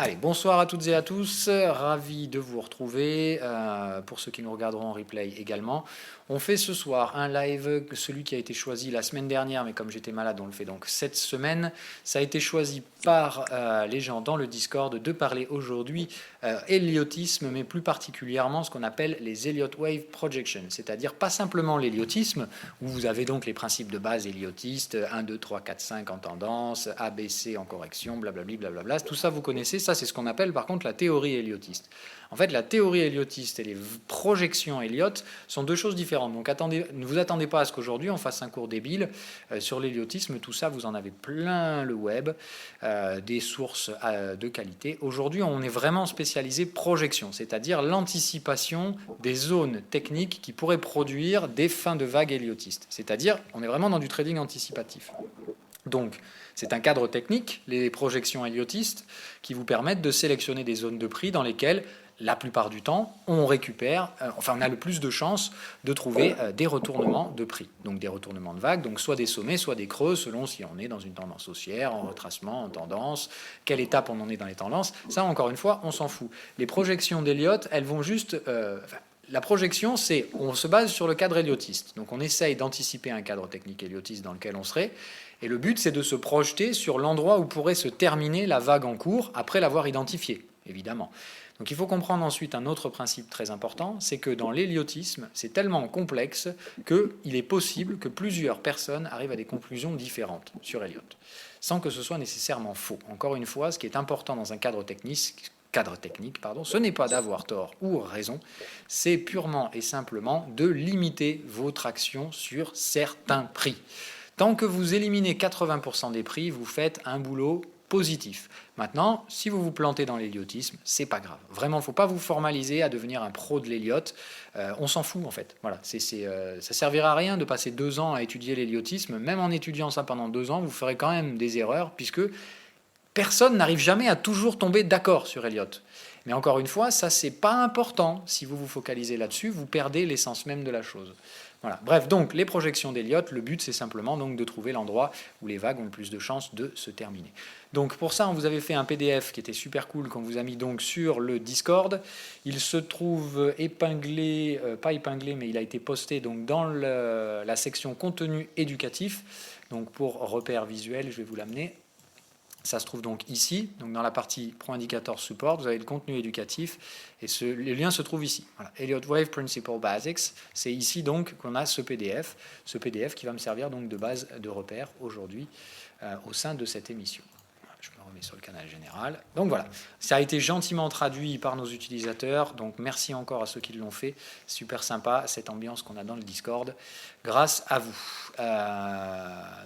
Allez, bonsoir à toutes et à tous, ravi de vous retrouver, pour ceux qui nous regarderont en replay également. On fait ce soir un live, celui qui a été choisi la semaine dernière, mais comme j'étais malade, on le fait donc cette semaine. Ça a été choisi par les gens dans le Discord de parler aujourd'hui héliotisme, mais plus particulièrement ce qu'on appelle les Elliott Wave Projections, c'est-à-dire pas simplement l'héliotisme, où vous avez donc les principes de base héliotistes, 1, 2, 3, 4, 5 en tendance, ABC en correction, blablabla, blablabla, tout ça vous connaissez, ça c'est ce qu'on appelle par contre la théorie héliotiste. En fait, la théorie héliotiste et les projections Elliott sont deux choses différentes. Donc ne vous attendez pas à ce qu'aujourd'hui on fasse un cours débile sur l'héliotisme. Tout ça, vous en avez plein le web, des sources de qualité. Aujourd'hui, on est vraiment spécialisé projection, c'est-à-dire l'anticipation des zones techniques qui pourraient produire des fins de vagues héliotistes. C'est-à-dire, on est vraiment dans du trading anticipatif. Donc, c'est un cadre technique, les projections héliotistes, qui vous permettent de sélectionner des zones de prix dans lesquelles la plupart du temps, on récupère, on a le plus de chances de trouver des retournements de prix, donc des retournements de vagues, donc soit des sommets, soit des creux, selon si on est dans une tendance haussière, en retracement, en tendance, quelle étape on en est dans les tendances. Ça, encore une fois, on s'en fout. Les projections d'Elliott, elles vont juste... la projection, c'est on se base sur le cadre héliotiste. Donc on essaye d'anticiper un cadre technique héliotiste dans lequel on serait, et le but, c'est de se projeter sur l'endroit où pourrait se terminer la vague en cours après l'avoir identifiée, évidemment. Donc il faut comprendre ensuite un autre principe très important, c'est que dans l'héliotisme, c'est tellement complexe qu'il est possible que plusieurs personnes arrivent à des conclusions différentes sur Elliott, sans que ce soit nécessairement faux. Encore une fois, ce qui est important dans un cadre technique, ce n'est pas d'avoir tort ou raison, c'est purement et simplement de limiter votre action sur certains prix. Tant que vous éliminez 80% des prix, vous faites un boulot positif. Maintenant, si vous vous plantez dans l'héliotisme, c'est pas grave. Vraiment, il ne faut pas vous formaliser à devenir un pro de l'Elliott. On s'en fout en fait. Voilà, ça servira à rien de passer 2 ans à étudier l'héliotisme. Même en étudiant ça pendant 2 ans, vous ferez quand même des erreurs puisque personne n'arrive jamais à toujours tomber d'accord sur Elliott. Mais encore une fois, ça c'est pas important. Si vous vous focalisez là-dessus, vous perdez l'essence même de la chose. Voilà. Bref, donc les projections d'Elliott, le but c'est simplement donc de trouver l'endroit où les vagues ont le plus de chances de se terminer. Donc pour ça, on vous avait fait un PDF qui était super cool qu'on vous a mis donc sur le Discord. Il se trouve épinglé, pas épinglé, mais il a été posté donc dans la section contenu éducatif. Donc pour repère visuel, je vais vous l'amener. Ça se trouve donc ici, donc dans la partie Pro Indicator Support, vous avez le contenu éducatif et le lien se trouve ici. Voilà. Elliott Wave Principle Basics, c'est ici donc qu'on a ce PDF qui va me servir donc de base de repère aujourd'hui au sein de cette émission. Voilà, je me remets sur le canal général. Donc voilà, ça a été gentiment traduit par nos utilisateurs, donc merci encore à ceux qui l'ont fait. Super sympa cette ambiance qu'on a dans le Discord, grâce à vous.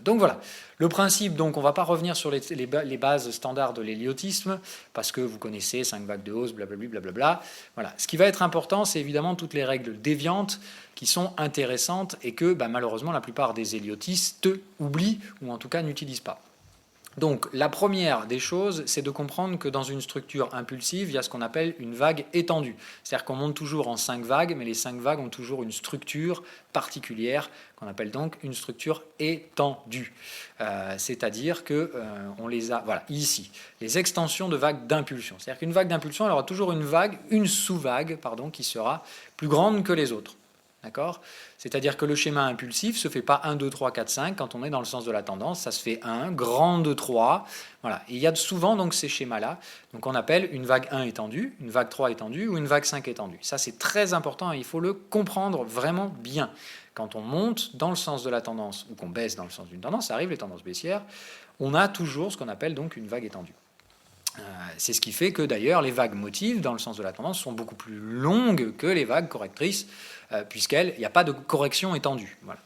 Donc voilà, le principe, donc on ne va pas revenir sur les bases standards de l'héliotisme, parce que vous connaissez 5 vagues de hausse, blablabla, blablabla. Voilà. Ce qui va être important, c'est évidemment toutes les règles déviantes qui sont intéressantes et que malheureusement la plupart des héliotistes oublient ou en tout cas n'utilisent pas. Donc la première des choses, c'est de comprendre que dans une structure impulsive, il y a ce qu'on appelle une vague étendue. C'est-à-dire qu'on monte toujours en 5 vagues, mais les 5 vagues ont toujours une structure particulière, qu'on appelle donc une structure étendue. C'est-à-dire qu'on les a, voilà, ici, les extensions de vagues d'impulsion. C'est-à-dire qu'une vague d'impulsion, elle aura toujours une sous-vague, qui sera plus grande que les autres. D'accord ? C'est-à-dire que le schéma impulsif ne se fait pas 1, 2, 3, 4, 5 quand on est dans le sens de la tendance, ça se fait 1, grande 3. Voilà. Et il y a souvent donc ces schémas-là. Donc on appelle une vague 1 étendue, une vague 3 étendue ou une vague 5 étendue. Ça c'est très important et il faut le comprendre vraiment bien. Quand on monte dans le sens de la tendance ou qu'on baisse dans le sens d'une tendance, ça arrive les tendances baissières, on a toujours ce qu'on appelle donc une vague étendue. C'est ce qui fait que d'ailleurs les vagues motives dans le sens de la tendance sont beaucoup plus longues que les vagues correctrices puisqu'il n'y a pas de correction étendue. Voilà.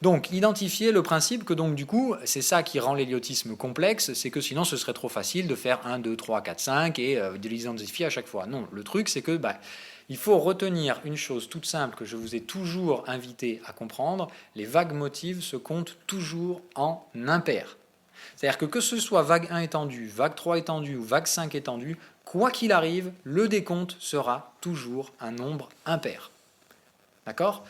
Donc identifier le principe que donc du coup c'est ça qui rend l'héliotisme complexe, c'est que sinon ce serait trop facile de faire 1, 2, 3, 4, 5 et de les identifier à chaque fois. Non, le truc c'est que il faut retenir une chose toute simple que je vous ai toujours invité à comprendre, les vagues motives se comptent toujours en impair. C'est-à-dire que ce soit vague 1 étendue, vague 3 étendue ou vague 5 étendue, quoi qu'il arrive, le décompte sera toujours un nombre impair. D'accord ?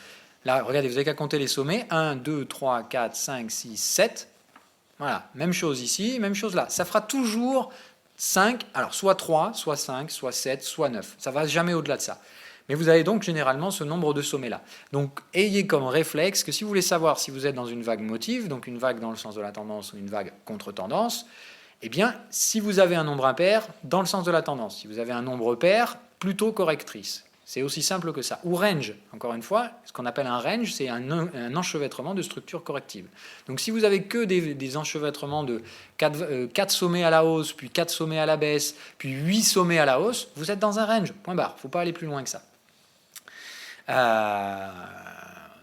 Là, regardez, vous n'avez qu'à compter les sommets. 1, 2, 3, 4, 5, 6, 7. Voilà, même chose ici, même chose là. Ça fera toujours 5, alors soit 3, soit 5, soit 7, soit 9. Ça ne va jamais au-delà de ça. Mais vous avez donc généralement ce nombre de sommets-là. Donc ayez comme réflexe que si vous voulez savoir si vous êtes dans une vague motive, donc une vague dans le sens de la tendance ou une vague contre-tendance, eh bien, si vous avez un nombre impair, dans le sens de la tendance. Si vous avez un nombre pair, plutôt correctrice. C'est aussi simple que ça. Ou range, encore une fois, ce qu'on appelle un range, c'est un enchevêtrement de structures correctives. Donc si vous avez que des enchevêtrements de 4 sommets à la hausse, puis 4 sommets à la baisse, puis 8 sommets à la hausse, vous êtes dans un range, point barre. Il ne faut pas aller plus loin que ça.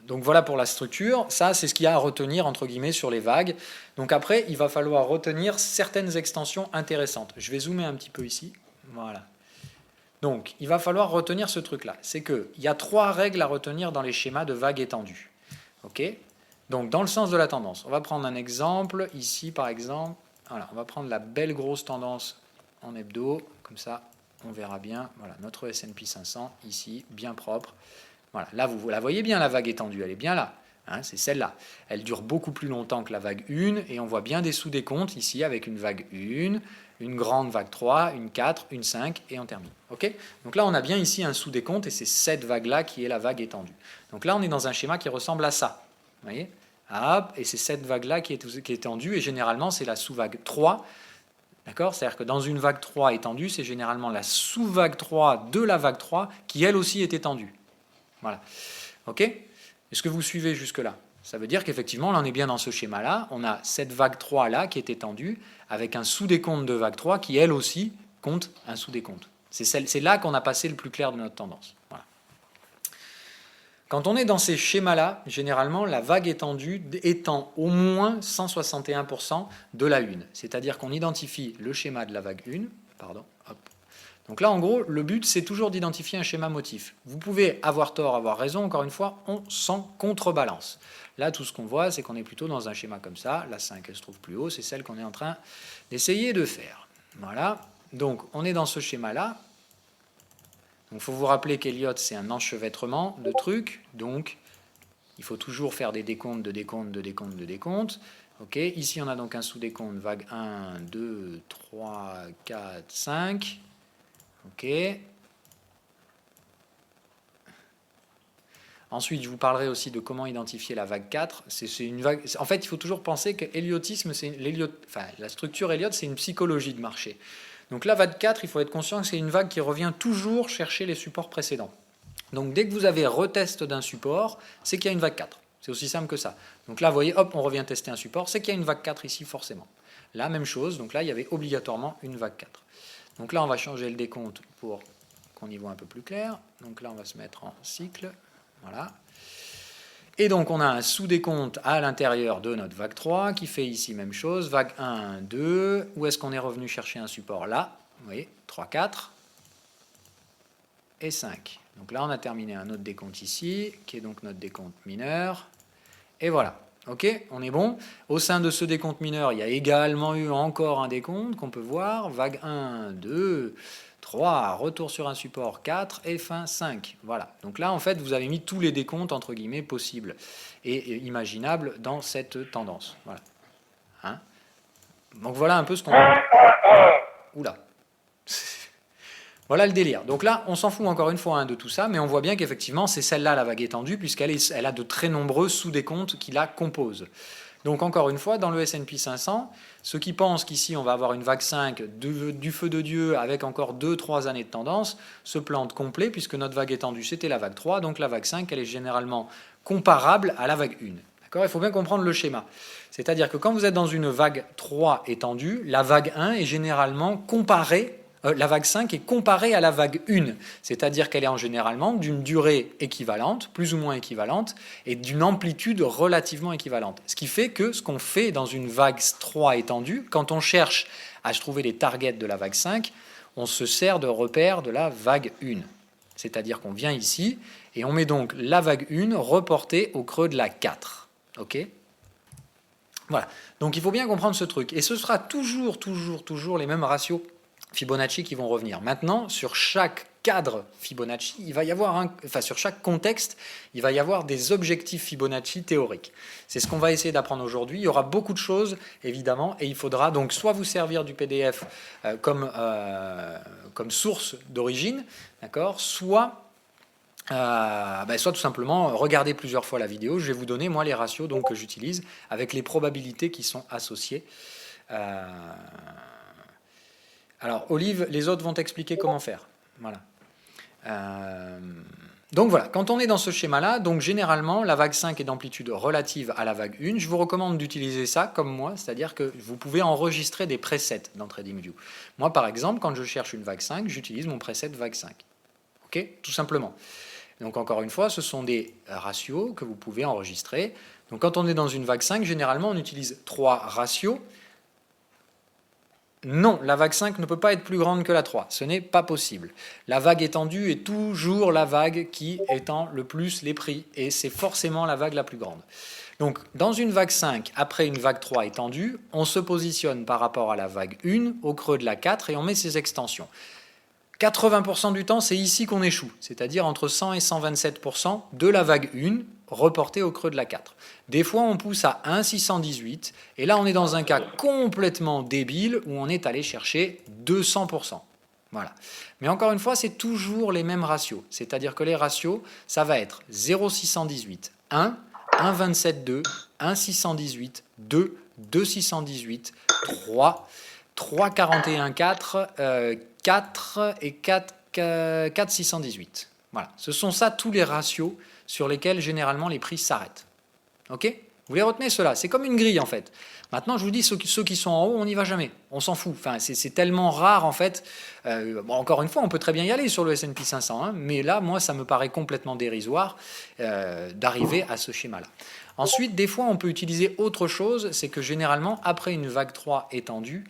Donc voilà pour la structure. Ça, c'est ce qu'il y a à retenir, entre guillemets, sur les vagues. Donc après, il va falloir retenir certaines extensions intéressantes. Je vais zoomer un petit peu ici. Voilà. Donc, il va falloir retenir ce truc-là. C'est qu'il y a 3 règles à retenir dans les schémas de vagues étendues. OK ? Donc, dans le sens de la tendance, on va prendre un exemple. Ici, par exemple, voilà, on va prendre la belle grosse tendance en hebdo. Comme ça, on verra bien. Voilà, notre S&P 500, ici, bien propre. Voilà, là, vous la voyez bien, la vague étendue. Elle est bien là. Hein, c'est celle-là. Elle dure beaucoup plus longtemps que la vague 1. Et on voit bien des sous-décomptes ici avec une vague 1, une grande vague 3, une 4, une 5, et on termine. Okay, donc là, on a bien ici un sous-décompte, et c'est cette vague-là qui est la vague étendue. Donc là, on est dans un schéma qui ressemble à ça. Vous voyez ? Et c'est cette vague-là qui est étendue, et généralement, c'est la sous-vague 3. D'accord ? C'est-à-dire que dans une vague 3 étendue, c'est généralement la sous-vague 3 de la vague 3 qui, elle aussi, est étendue. Voilà. OK ? Est-ce que vous suivez jusque-là ? Ça veut dire qu'effectivement, là, on est bien dans ce schéma-là. On a cette vague 3-là qui est étendue, avec un sous-décompte de vague 3 qui, elle aussi, compte un sous-décompte. C'est là qu'on a passé le plus clair de notre tendance. Voilà. Quand on est dans ces schémas-là, généralement, la vague étendue étend au moins 161% de la 1. C'est-à-dire qu'on identifie le schéma de la vague 1. Pardon, hop. Donc là, en gros, le but, c'est toujours d'identifier un schéma motif. Vous pouvez avoir tort, avoir raison. Encore une fois, on s'en contrebalance. Là, tout ce qu'on voit, c'est qu'on est plutôt dans un schéma comme ça. La 5, elle se trouve plus haut. C'est celle qu'on est en train d'essayer de faire. Voilà. Donc, on est dans ce schéma-là. Donc, il faut vous rappeler qu'Elliott, c'est un enchevêtrement de trucs. Donc, il faut toujours faire des décomptes, de décomptes, de décomptes, de décomptes. OK. Ici, on a donc un sous-décompte, vague 1, 2, 3, 4, 5. OK. Ensuite, je vous parlerai aussi de comment identifier la vague 4. C'est une vague. En fait, il faut toujours penser que l'elliotisme, la structure Elliott, c'est une psychologie de marché. Donc la vague 4, il faut être conscient que c'est une vague qui revient toujours chercher les supports précédents. Donc dès que vous avez retest d'un support, c'est qu'il y a une vague 4. C'est aussi simple que ça. Donc là, vous voyez, hop, on revient tester un support, c'est qu'il y a une vague 4 ici forcément. La même chose, donc là, il y avait obligatoirement une vague 4. Donc là, on va changer le décompte pour qu'on y voit un peu plus clair. Donc là, on va se mettre en cycle. Voilà. Et donc, on a un sous-décompte à l'intérieur de notre vague 3 qui fait ici même chose. Vague 1, 2. Où est-ce qu'on est revenu chercher un support ? Là. Vous voyez, 3, 4 et 5. Donc là, on a terminé un autre décompte ici, qui est donc notre décompte mineur. Et voilà. OK, on est bon. Au sein de ce décompte mineur, il y a également eu encore un décompte qu'on peut voir. Vague 1, 2, 3, retour sur un support 4 et fin 5. Voilà. Donc là, en fait, vous avez mis tous les décomptes, entre guillemets, possibles et imaginables dans cette tendance. Voilà. Hein ? Donc voilà un peu ce qu'on... Oula. Voilà le délire. Donc là, on s'en fout encore une fois de tout ça, mais on voit bien qu'effectivement, c'est celle-là la vague étendue, puisqu'elle a de très nombreux sous-décomptes qui la composent. Donc encore une fois, dans le S&P 500, ceux qui pensent qu'ici on va avoir une vague 5 du feu de Dieu avec encore 2-3 années de tendance, se plantent complet, puisque notre vague étendue, c'était la vague 3, donc la vague 5, elle est généralement comparable à la vague 1. D'accord ? Il faut bien comprendre le schéma. C'est-à-dire que quand vous êtes dans une vague 3 étendue, la vague 1 est généralement comparée. La vague 5 est comparée à la vague 1, c'est-à-dire qu'elle est en généralement d'une durée équivalente, plus ou moins équivalente, et d'une amplitude relativement équivalente. Ce qui fait que ce qu'on fait dans une vague 3 étendue, quand on cherche à trouver les targets de la vague 5, on se sert de repères de la vague 1. C'est-à-dire qu'on vient ici, et on met donc la vague 1 reportée au creux de la 4. OK ? Voilà. Donc il faut bien comprendre ce truc. Et ce sera toujours les mêmes ratios Fibonacci qui vont revenir. Maintenant, sur chaque cadre Fibonacci, il va y avoir sur chaque contexte, il va y avoir des objectifs Fibonacci théoriques. C'est ce qu'on va essayer d'apprendre aujourd'hui. Il y aura beaucoup de choses, évidemment, et il faudra donc soit vous servir du PDF comme source d'origine, d'accord, soit tout simplement regarder plusieurs fois la vidéo. Je vais vous donner, moi, les ratios donc, que j'utilise avec les probabilités qui sont associées. Alors, Olive, les autres vont t'expliquer comment faire. Voilà. Donc voilà, quand on est dans ce schéma-là, donc généralement, la vague 5 est d'amplitude relative à la vague 1. Je vous recommande d'utiliser ça comme moi, c'est-à-dire que vous pouvez enregistrer des presets dans TradingView. Moi, par exemple, quand je cherche une vague 5, j'utilise mon preset vague 5. OK ? Tout simplement. Donc encore une fois, ce sont des ratios que vous pouvez enregistrer. Donc quand on est dans une vague 5, généralement, on utilise 3 ratios. Non, la vague 5 ne peut pas être plus grande que la 3. Ce n'est pas possible. La vague étendue est toujours la vague qui étend le plus les prix. Et c'est forcément la vague la plus grande. Donc, dans une vague 5, après une vague 3 étendue, on se positionne par rapport à la vague 1, au creux de la 4, et on met ses extensions. 80% du temps, c'est ici qu'on échoue, c'est-à-dire entre 100 et 127% de la vague 1 reportée au creux de la 4. Des fois, on pousse à 1,618, et là, on est dans un cas complètement débile où on est allé chercher 200%. Voilà. Mais encore une fois, c'est toujours les mêmes ratios, c'est-à-dire que les ratios, ça va être 0,618, 1, 1,27,2, 1,618, 2, 2,618, 3, 3,41,4, 4 et 4,618. Voilà. Ce sont ça tous les ratios sur lesquels généralement les prix s'arrêtent. Ok ? Vous les retenez ceux-là. C'est comme une grille en fait. Maintenant, je vous dis, ceux qui sont en haut, on n'y va jamais. On s'en fout. Enfin, c'est tellement rare en fait. Encore une fois, on peut très bien y aller sur le S&P 500. Mais là, moi, ça me paraît complètement dérisoire d'arriver à ce schéma-là. Ensuite, des fois, on peut utiliser autre chose. C'est que généralement, après une vague 3 étendue,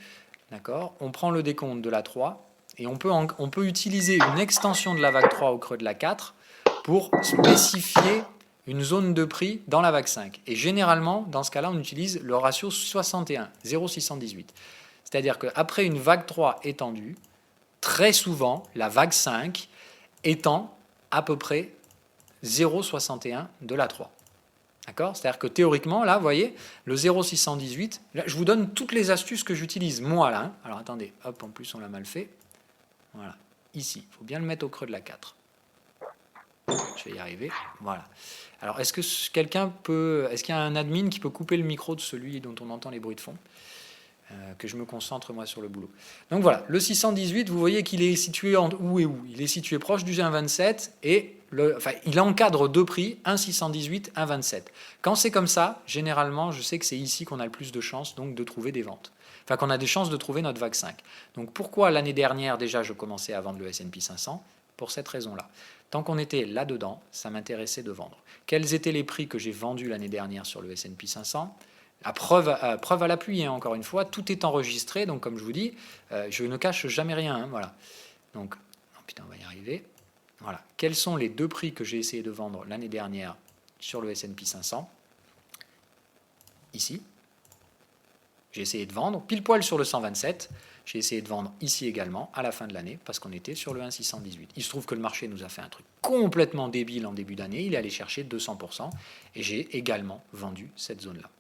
d'accord, on prend le décompte de la 3 et on peut utiliser une extension de la vague 3 au creux de la 4 pour spécifier une zone de prix dans la vague 5. Et généralement, dans ce cas-là, on utilise le ratio 61, 0,618. C'est-à-dire qu'après une vague 3 étendue, très souvent, la vague 5 étend à peu près 0,61 de la 3. D'accord ? C'est-à-dire que théoriquement, là, vous voyez, le 0,618, là, je vous donne toutes les astuces que j'utilise, moi, là. Alors, attendez, hop, en plus, on l'a mal fait. Voilà, ici, il faut bien le mettre au creux de la 4. Je vais y arriver, voilà. Alors, est-ce qu'il y a un admin qui peut couper le micro de celui dont on entend les bruits de fond ? Que je me concentre, moi, sur le boulot. Donc, voilà, le 618, vous voyez qu'il est situé où et où ? Il est situé proche du 1,27 et il encadre deux prix, 1,618, 1,27. Quand c'est comme ça, généralement, je sais que c'est ici qu'on a le plus de chances donc, de trouver des ventes. Enfin, qu'on a des chances de trouver notre vague 5. Donc, pourquoi l'année dernière, déjà, je commençais à vendre le S&P 500 ? Pour cette raison-là. Tant qu'on était là-dedans, ça m'intéressait de vendre. Quels étaient les prix que j'ai vendus l'année dernière sur le S&P 500 ? Preuve à l'appui, hein, encore une fois, tout est enregistré, donc comme je vous dis, je ne cache jamais rien. Hein, voilà. Donc, on va y arriver. Voilà. Quels sont les deux prix que j'ai essayé de vendre l'année dernière sur le S&P 500 ? Ici. J'ai essayé de vendre pile poil sur le 127. J'ai essayé de vendre ici également à la fin de l'année parce qu'on était sur le 1,618. Il se trouve que le marché nous a fait un truc complètement débile en début d'année. Il est allé chercher 200% et j'ai également vendu cette zone-là.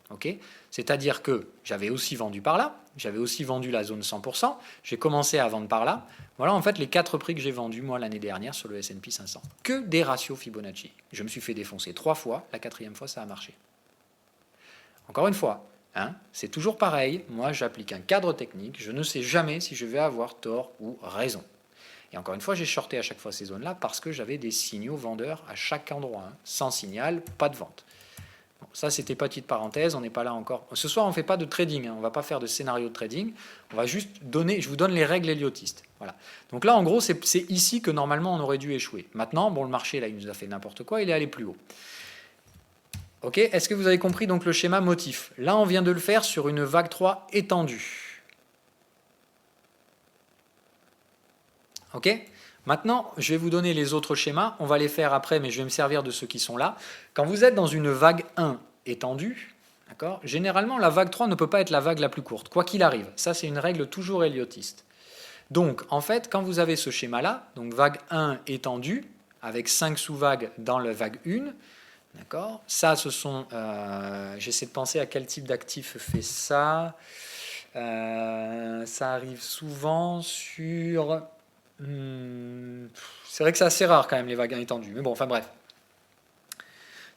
Okay ? C'est-à-dire que j'avais aussi vendu par là, j'avais aussi vendu la zone 100%, j'ai commencé à vendre par là. Voilà en fait les 4 prix que j'ai vendus moi l'année dernière sur le S&P 500. Que des ratios Fibonacci. Je me suis fait défoncer 3 fois, la 4e fois ça a marché. Encore une fois, hein, c'est toujours pareil, moi j'applique un cadre technique, je ne sais jamais si je vais avoir tort ou raison. Et encore une fois, j'ai shorté à chaque fois ces zones-là parce que j'avais des signaux vendeurs à chaque endroit. Hein. Sans signal, pas de vente. Bon, ça, c'était petite parenthèse, on n'est pas là encore. Ce soir, on ne fait pas de trading, hein. On ne va pas faire de scénario de trading, on va juste donner, je vous donne les règles héliotistes. Voilà. Donc là, en gros, c'est ici que normalement on aurait dû échouer. Maintenant, bon, le marché, là, il nous a fait n'importe quoi, il est allé plus haut. Ok, est-ce que vous avez compris donc le schéma motif ? Là, on vient de le faire sur une vague 3 étendue. Ok ? Maintenant, je vais vous donner les autres schémas. On va les faire après, mais je vais me servir de ceux qui sont là. Quand vous êtes dans une vague 1 étendue, d'accord ? Généralement, la vague 3 ne peut pas être la vague la plus courte, quoi qu'il arrive. Ça, c'est une règle toujours héliotiste. Donc, en fait, quand vous avez ce schéma-là, donc vague 1 étendue, avec 5 sous-vagues dans la vague 1, d'accord. Ça, ce sont... j'essaie de penser à quel type d'actif fait ça. Ça arrive souvent sur... c'est vrai que c'est assez rare quand même, les vagues 1 étendues. Mais bon, enfin bref.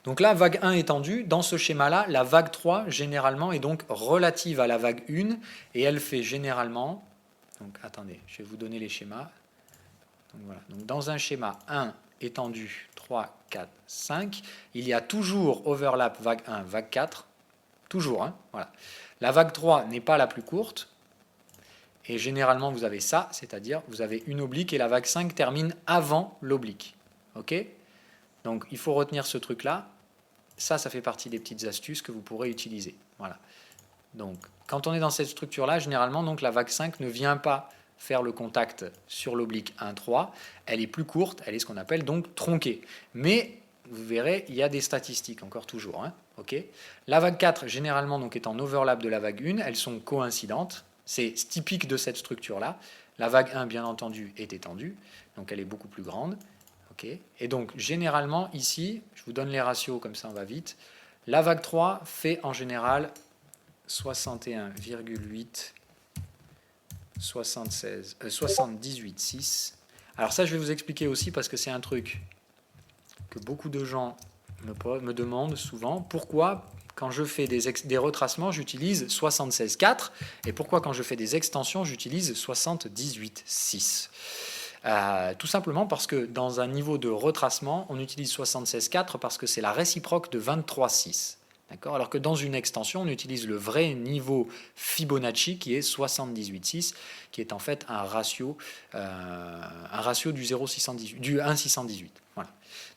Donc là, vague 1 étendue, dans ce schéma-là, la vague 3, généralement, est donc relative à la vague 1, et elle fait généralement... Donc, attendez, je vais vous donner les schémas. Donc, voilà. Donc, dans un schéma 1 étendu 3, 4, 5, il y a toujours overlap vague 1, vague 4, toujours. Hein, voilà. La vague 3 n'est pas la plus courte, et généralement vous avez ça, c'est-à-dire vous avez une oblique et la vague 5 termine avant l'oblique. Ok? Donc il faut retenir ce truc-là. Ça fait partie des petites astuces que vous pourrez utiliser. Voilà. Donc quand on est dans cette structure-là, généralement donc, la vague 5 ne vient pas faire le contact sur l'oblique 1, 3. Elle est plus courte, elle est ce qu'on appelle donc tronquée. Mais vous verrez, il y a des statistiques, encore toujours. Hein, okay. La vague 4, généralement, donc, est en overlap de la vague 1. Elles sont coïncidentes. C'est typique de cette structure-là. La vague 1, bien entendu, est étendue. Donc, elle est beaucoup plus grande. Okay. Et donc, généralement, ici, je vous donne les ratios, comme ça, on va vite. La vague 3 fait, en général, 61,8, 78,6. Alors ça, je vais vous expliquer aussi, parce que c'est un truc que beaucoup de gens me demandent souvent. Pourquoi, quand je fais des retracements, j'utilise 76,4 et pourquoi, quand je fais des extensions, j'utilise 78,6 ? Tout simplement parce que dans un niveau de retracement, on utilise 76,4 parce que c'est la réciproque de 23,6. D'accord ? Alors que dans une extension, on utilise le vrai niveau Fibonacci qui est 78,6, qui est en fait un ratio du 0,618, du 1,618. Voilà.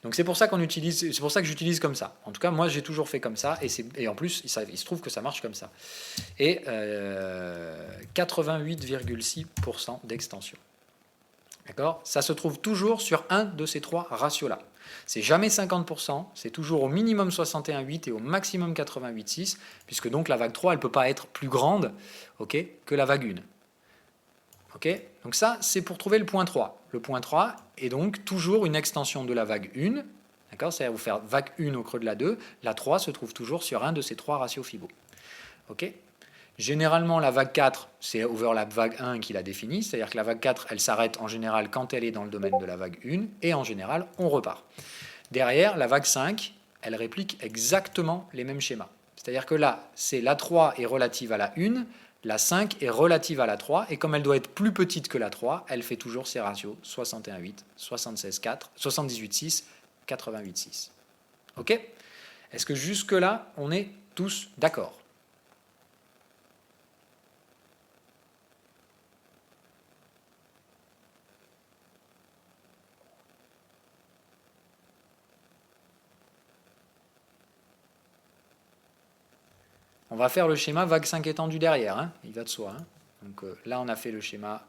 Donc c'est pour ça qu'on utilise, c'est pour ça que j'utilise comme ça. En tout cas, moi j'ai toujours fait comme ça, et en plus il se trouve que ça marche comme ça. Et 88,6% d'extension. D'accord ? Ça se trouve toujours sur un de ces trois ratios-là. C'est jamais 50%, c'est toujours au minimum 61,8 et au maximum 88,6, puisque donc la vague 3, elle ne peut pas être plus grande, okay, que la vague 1. Okay, donc ça, c'est pour trouver le point 3. Le point 3 est donc toujours une extension de la vague 1, d'accord ? C'est-à-dire vous faire vague 1 au creux de la 2, la 3 se trouve toujours sur un de ces trois ratios Fibo. Okay ? Généralement, la vague 4, c'est overlap vague 1 qui la définit, c'est-à-dire que la vague 4, elle s'arrête en général quand elle est dans le domaine de la vague 1, et en général, on repart. Derrière, la vague 5, elle réplique exactement les mêmes schémas. C'est-à-dire que là, c'est la 3 est relative à la 1, la 5 est relative à la 3, et comme elle doit être plus petite que la 3, elle fait toujours ses ratios 61,8, 76,4, 78,6, 88,6. Ok ? Est-ce que jusque-là, on est tous d'accord ? On va faire le schéma vague 5 étendue derrière, hein, il va de soi. Hein. Donc là, on a fait le schéma,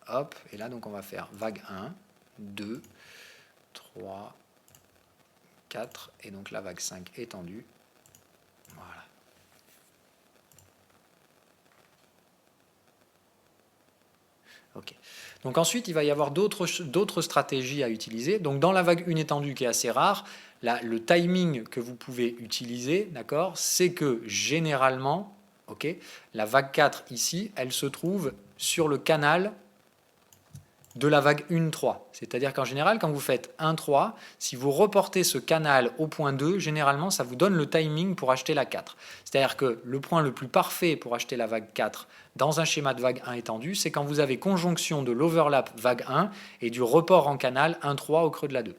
hop, et là, donc on va faire vague 1, 2, 3, 4, et donc la vague 5 étendue. Voilà. Ok. Donc ensuite, il va y avoir d'autres stratégies à utiliser. Donc dans la vague 1 étendue qui est assez rare, là, le timing que vous pouvez utiliser, d'accord, c'est que généralement, okay, la vague 4 ici, elle se trouve sur le canal de la vague 1,3. C'est-à-dire qu'en général, quand vous faites 1,3, si vous reportez ce canal au point 2, généralement, ça vous donne le timing pour acheter la 4. C'est-à-dire que le point le plus parfait pour acheter la vague 4 dans un schéma de vague 1 étendue, c'est quand vous avez conjonction de l'overlap vague 1 et du report en canal 1,3 au creux de la 2.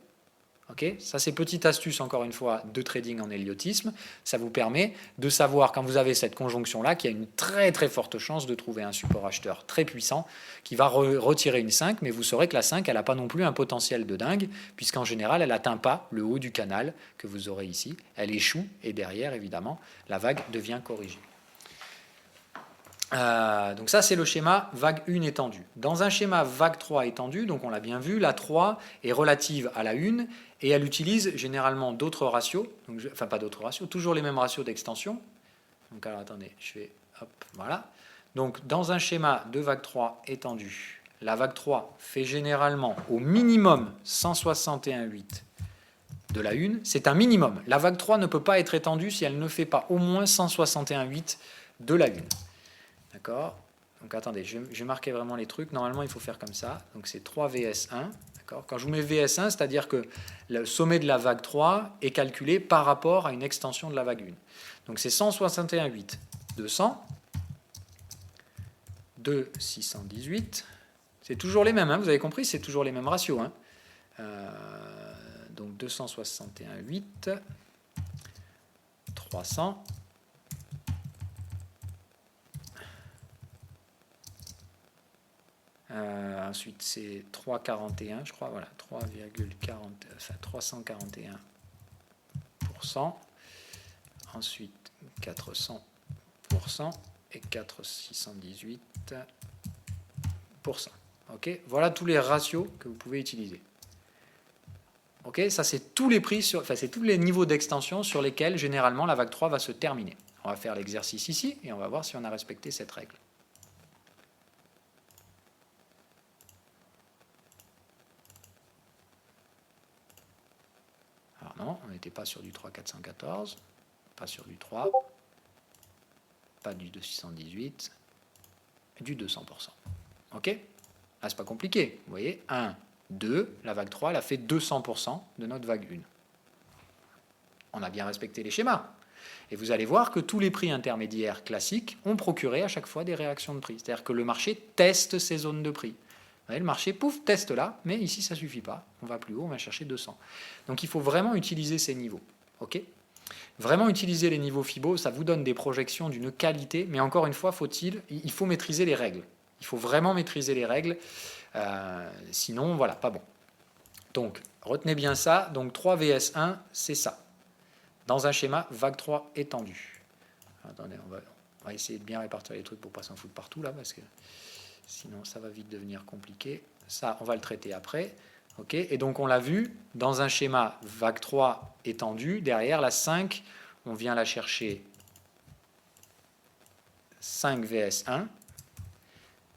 Okay, ça, c'est petite astuce, encore une fois, de trading en héliotisme. Ça vous permet de savoir, quand vous avez cette conjonction-là, qu'il y a une très très forte chance de trouver un support acheteur très puissant qui va retirer une 5, mais vous saurez que la 5, elle n'a pas non plus un potentiel de dingue, puisqu'en général, elle n'atteint pas le haut du canal que vous aurez ici. Elle échoue, et derrière, évidemment, la vague devient corrigée. Donc ça, c'est le schéma vague 1 étendue. Dans un schéma vague 3 étendue, donc on l'a bien vu, la 3 est relative à la 1 et elle utilise généralement d'autres ratios, donc, enfin pas d'autres ratios, toujours les mêmes ratios d'extension. Donc alors attendez, je fais hop, voilà. Donc dans un schéma de vague 3 étendue, la vague 3 fait généralement au minimum 161,8 de la 1, c'est un minimum. La vague 3 ne peut pas être étendue si elle ne fait pas au moins 161,8 de la 1. D'accord? Donc attendez, je vais marquer vraiment les trucs. Normalement, il faut faire comme ça. Donc c'est 3 VS1. Quand je vous mets VS1, c'est-à-dire que le sommet de la vague 3 est calculé par rapport à une extension de la vague 1. Donc c'est 161,8, 200, 2, 618. C'est toujours les mêmes, hein, vous avez compris, c'est toujours les mêmes ratios. Hein. Donc 261,8, 300. Ensuite, c'est 3,41, je crois, voilà, 341%. Ensuite, 400% et 4,618%. Ok, voilà tous les ratios que vous pouvez utiliser. Ok, ça c'est tous les prix, c'est tous les niveaux d'extension sur lesquels généralement la vague 3 va se terminer. On va faire l'exercice ici et on va voir si on a respecté cette règle. Alors non, on n'était pas sur du 3,414, pas sur du 3, pas du 2,618, du 200%. Ok? Là, c'est pas compliqué. Vous voyez, 1, 2, la vague 3, elle a fait 200% de notre vague 1. On a bien respecté les schémas. Et vous allez voir que tous les prix intermédiaires classiques ont procuré à chaque fois des réactions de prix. C'est-à-dire que le marché teste ces zones de prix. Vous voyez, le marché, pouf, teste là, mais ici, ça ne suffit pas. On va plus haut, on va chercher 200. Donc, il faut vraiment utiliser ces niveaux. Ok ? Vraiment utiliser les niveaux Fibo, ça vous donne des projections d'une qualité, mais encore une fois, il faut maîtriser les règles. Il faut vraiment maîtriser les règles, sinon, voilà, pas bon. Donc, retenez bien ça. Donc, 3 VS1, c'est ça. Dans un schéma, vague 3 étendue. Attendez, on va essayer de bien répartir les trucs pour ne pas s'en foutre partout, là, parce que sinon, ça va vite devenir compliqué. Ça, on va le traiter après. Okay, et donc, on l'a vu, dans un schéma vague 3 étendue, derrière la 5, on vient la chercher 5 VS1.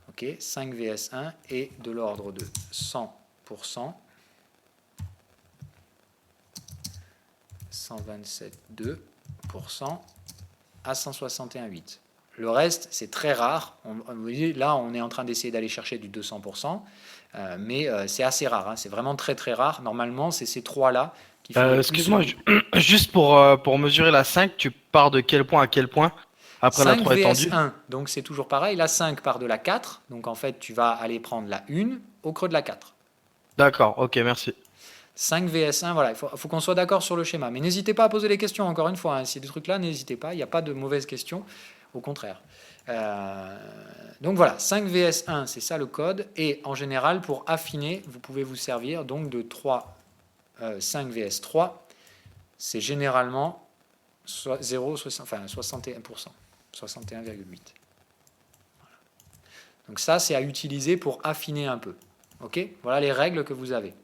Ok, 5 VS1 est de l'ordre de 100%, 127,2% à 161,8. Le reste, c'est très rare. Là, on est en train d'essayer d'aller chercher du 200%, mais c'est assez rare. Hein. C'est vraiment très très rare. Normalement, c'est ces trois-là qui font Excuse-moi, juste pour mesurer la 5, tu pars de quel point à quel point après la 5 3 étendue? VS1, donc c'est toujours pareil. La 5 part de la 4, donc en fait, tu vas aller prendre la 1 au creux de la 4. D'accord, ok, merci. 5 VS1, voilà, il faut qu'on soit d'accord sur le schéma. Mais n'hésitez pas à poser les questions, encore une fois. Hein, si des trucs là, n'hésitez pas, il n'y a pas de mauvaises questions, au contraire. Donc voilà, 5 VS1, c'est ça le code. Et en général, pour affiner, vous pouvez vous servir donc de 5 VS3. C'est généralement 61%, 61,8. Voilà. Donc ça, c'est à utiliser pour affiner un peu. Ok, voilà les règles que vous avez.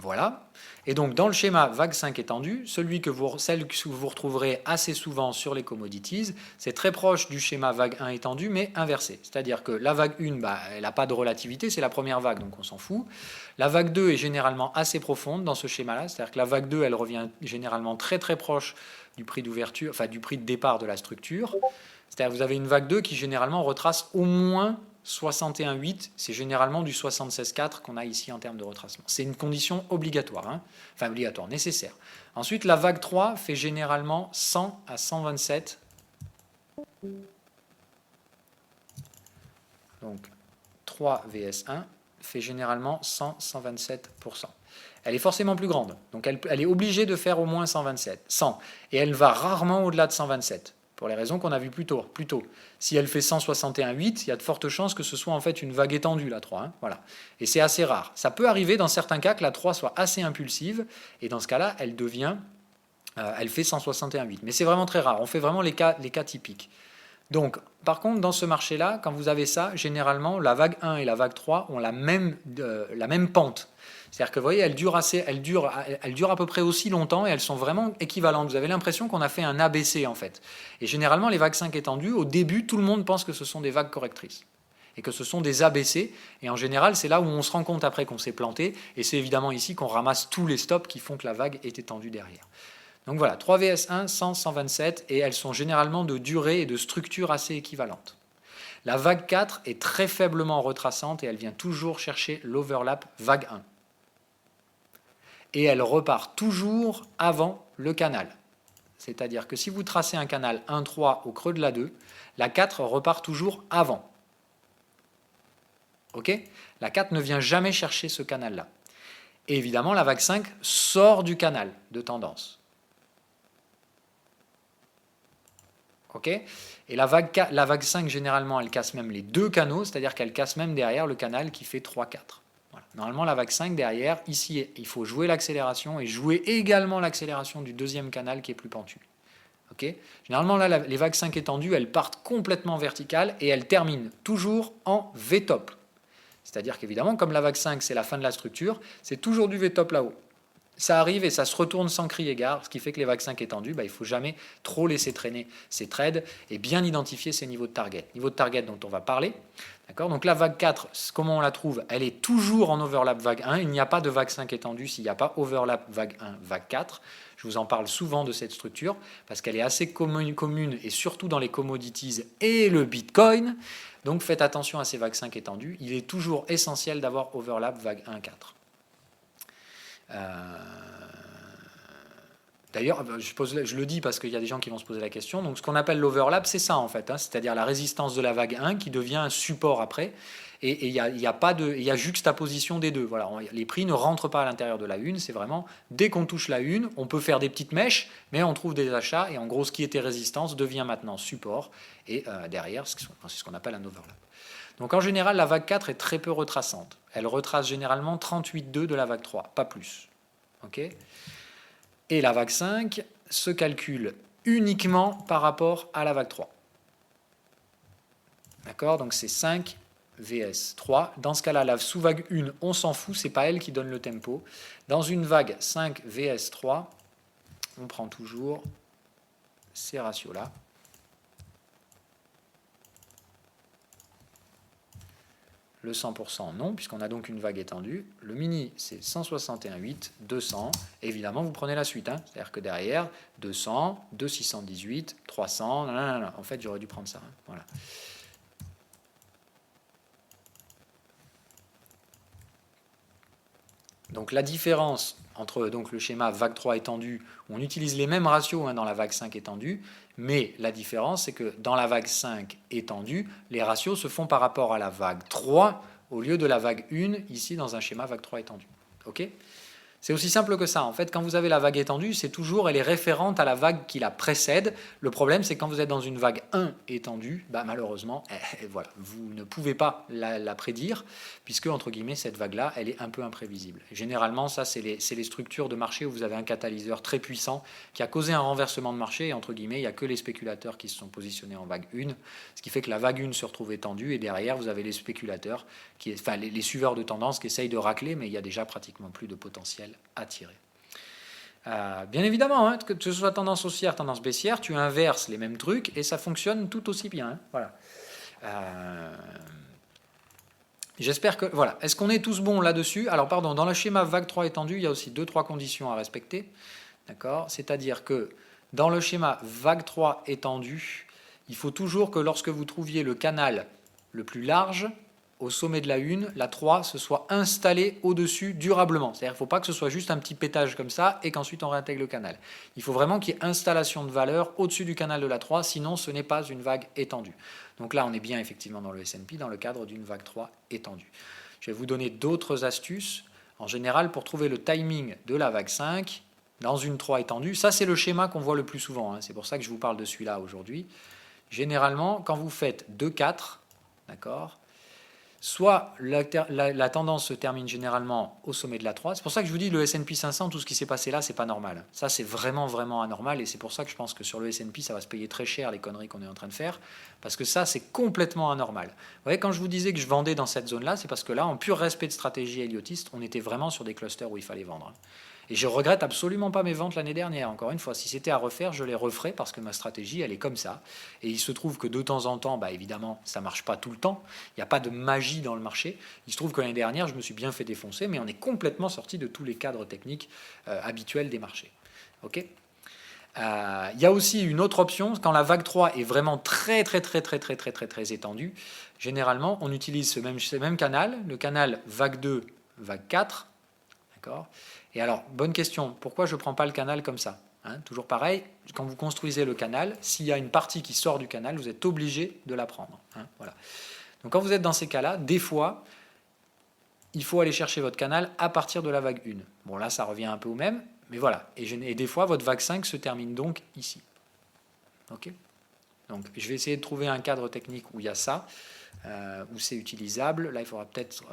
Voilà. Et donc, dans le schéma vague 5 étendue, celle que vous retrouverez assez souvent sur les commodities, c'est très proche du schéma vague 1 étendue, mais inversé. C'est-à-dire que la vague 1, elle n'a pas de relativité, c'est la première vague, donc on s'en fout. La vague 2 est généralement assez profonde dans ce schéma-là, c'est-à-dire que la vague 2, elle revient généralement très très proche du prix d'ouverture, enfin du prix de départ de la structure. C'est-à-dire que vous avez une vague 2 qui généralement retrace au moins 61,8, c'est généralement du 76,4 qu'on a ici en termes de retracement. C'est une condition obligatoire, hein, enfin obligatoire, nécessaire. Ensuite, la vague 3 fait généralement 100 à 127. Donc 3 VS1 fait généralement 100-127%. Elle est forcément plus grande, donc elle est obligée de faire au moins 100, et elle va rarement au-delà de 127. Pour les raisons qu'on a vues plus tôt. Si elle fait 161,8, il y a de fortes chances que ce soit en fait une vague étendue, la 3. Hein, voilà. Et c'est assez rare. Ça peut arriver dans certains cas que la 3 soit assez impulsive, et dans ce cas-là, elle fait 161,8. Mais c'est vraiment très rare. On fait vraiment les cas typiques. Donc, par contre, dans ce marché-là, quand vous avez ça, généralement, la vague 1 et la vague 3 ont la même pente. C'est-à-dire que vous voyez, elles durent à peu près aussi longtemps et elles sont vraiment équivalentes. Vous avez l'impression qu'on a fait un ABC en fait. Et généralement, les vagues 5 étendues, au début, tout le monde pense que ce sont des vagues correctrices et que ce sont des ABC. Et en général, c'est là où on se rend compte après qu'on s'est planté. Et c'est évidemment ici qu'on ramasse tous les stops qui font que la vague est étendue derrière. Donc voilà, 3 VS1, 100, 127, et elles sont généralement de durée et de structure assez équivalentes. La vague 4 est très faiblement retraçante et elle vient toujours chercher l'overlap vague 1. Et elle repart toujours avant le canal. C'est-à-dire que si vous tracez un canal 1-3 au creux de la 2, la 4 repart toujours avant. Ok ? La 4 ne vient jamais chercher ce canal-là. Et évidemment, la vague 5 sort du canal de tendance. Ok ? Et la vague 5, généralement, elle casse même les deux canaux, c'est-à-dire qu'elle casse même derrière le canal qui fait 3-4. Voilà. Normalement, la vague 5, derrière, ici, il faut jouer l'accélération et jouer également l'accélération du deuxième canal qui est plus pentu. Okay ? Généralement, là, les vagues 5 étendues, elles partent complètement verticales et elles terminent toujours en V-top. C'est-à-dire qu'évidemment, comme la vague 5, c'est la fin de la structure, c'est toujours du V-top là-haut. Ça arrive et ça se retourne sans crier gare, ce qui fait que les vagues 5 étendues, il ne faut jamais trop laisser traîner ces trades et bien identifier ces niveaux de target. Niveau de target dont on va parler. D'accord ? Donc la vague 4, comment on la trouve ? Elle est toujours en overlap vague 1. Il n'y a pas de vague 5 étendue s'il n'y a pas overlap vague 1, vague 4. Je vous en parle souvent de cette structure parce qu'elle est assez commune et surtout dans les commodities et le Bitcoin. Donc faites attention à ces vagues 5 étendues. Il est toujours essentiel d'avoir overlap vague 1, 4. D'ailleurs, je le dis parce qu'il y a des gens qui vont se poser la question. Donc, ce qu'on appelle l'overlap, c'est ça en fait, c'est-à-dire la résistance de la vague 1 qui devient un support après. Et il y a juxtaposition des deux. Voilà, les prix ne rentrent pas à l'intérieur de la une. C'est vraiment dès qu'on touche la une, on peut faire des petites mèches, mais on trouve des achats. Et en gros, ce qui était résistance devient maintenant support. Et derrière, c'est ce qu'on appelle un overlap. Donc en général, la vague 4 est très peu retraçante. Elle retrace généralement 38,2 de la vague 3, pas plus. Okay ? Et la vague 5 se calcule uniquement par rapport à la vague 3. D'accord ? Donc c'est 5 VS 3. Dans ce cas-là, la sous-vague 1, on s'en fout, c'est pas elle qui donne le tempo. Dans une vague 5 VS 3, on prend toujours ces ratios-là. Le 100% non, puisqu'on a donc une vague étendue. Le mini, c'est 161,8, 200. Évidemment, vous prenez la suite. C'est-à-dire que derrière, 200, 2618, 300. Non. En fait, j'aurais dû prendre ça. Voilà. Donc la différence entre le schéma vague 3 étendue, où on utilise les mêmes ratios dans la vague 5 étendue, mais la différence, c'est que dans la vague 5 étendue, les ratios se font par rapport à la vague 3 au lieu de la vague 1, ici dans un schéma vague 3 étendue. Okay ? C'est aussi simple que ça. En fait, quand vous avez la vague étendue, elle est référente à la vague qui la précède. Le problème, c'est que quand vous êtes dans une vague 1 étendue, malheureusement, voilà, vous ne pouvez pas la prédire, puisque, entre guillemets, cette vague-là, elle est un peu imprévisible. Généralement, ça, c'est les structures de marché où vous avez un catalyseur très puissant qui a causé un renversement de marché, et entre guillemets, il n'y a que les spéculateurs qui se sont positionnés en vague 1, ce qui fait que la vague 1 se retrouve étendue, et derrière, vous avez les spéculateurs, les suiveurs de tendance qui essayent de racler, mais il y a déjà pratiquement plus de potentiel à tirer. Bien évidemment, que ce soit tendance haussière, tendance baissière, tu inverses les mêmes trucs et ça fonctionne tout aussi bien. Voilà. J'espère que... Voilà. Est-ce qu'on est tous bons là-dessus ? Alors, pardon, dans le schéma vague 3 étendu, il y a aussi 2-3 conditions à respecter. D'accord ? C'est-à-dire que dans le schéma vague 3 étendu, il faut toujours que lorsque vous trouviez le canal le plus large, au sommet de la 1, la 3 se soit installée au-dessus durablement. C'est-à-dire qu'il ne faut pas que ce soit juste un petit pétage comme ça et qu'ensuite on réintègre le canal. Il faut vraiment qu'il y ait installation de valeur au-dessus du canal de la 3, sinon ce n'est pas une vague étendue. Donc là, on est bien effectivement dans le S&P, dans le cadre d'une vague 3 étendue. Je vais vous donner d'autres astuces. En général, pour trouver le timing de la vague 5, dans une 3 étendue, ça c'est le schéma qu'on voit le plus souvent. C'est pour ça que je vous parle de celui-là aujourd'hui. Généralement, quand vous faites 2-4, d'accord ? soit la tendance se termine généralement au sommet de la 3. C'est pour ça que je vous dis le S&P 500, tout ce qui s'est passé là, c'est pas normal. Ça, c'est vraiment, vraiment anormal, et c'est pour ça que je pense que sur le S&P, ça va se payer très cher les conneries qu'on est en train de faire, parce que ça, c'est complètement anormal. Vous voyez, quand je vous disais que je vendais dans cette zone-là, c'est parce que là, en pur respect de stratégie héliotiste, on était vraiment sur des clusters où il fallait vendre. Et je regrette absolument pas mes ventes l'année dernière. Encore une fois, si c'était à refaire, je les referais parce que ma stratégie, elle est comme ça. Et il se trouve que de temps en temps, évidemment, ça marche pas tout le temps. Il n'y a pas de magie dans le marché. Il se trouve que l'année dernière, je me suis bien fait défoncer, mais on est complètement sorti de tous les cadres techniques habituels des marchés. Ok. Il y a aussi une autre option, quand la vague 3 est vraiment très étendue, généralement, on utilise ce même canal, le canal vague 2, vague 4. D'accord. Et alors, bonne question, pourquoi je ne prends pas le canal comme ça, hein? Toujours pareil, quand vous construisez le canal, s'il y a une partie qui sort du canal, vous êtes obligé de la prendre. Hein, voilà. Donc quand vous êtes dans ces cas-là, des fois, il faut aller chercher votre canal à partir de la vague 1. Bon, là, ça revient un peu au même, mais voilà. Et des fois, votre vague 5 se termine donc ici. Ok. Donc, je vais essayer de trouver un cadre technique où il y a ça, où c'est utilisable. Là, il faudra peut-être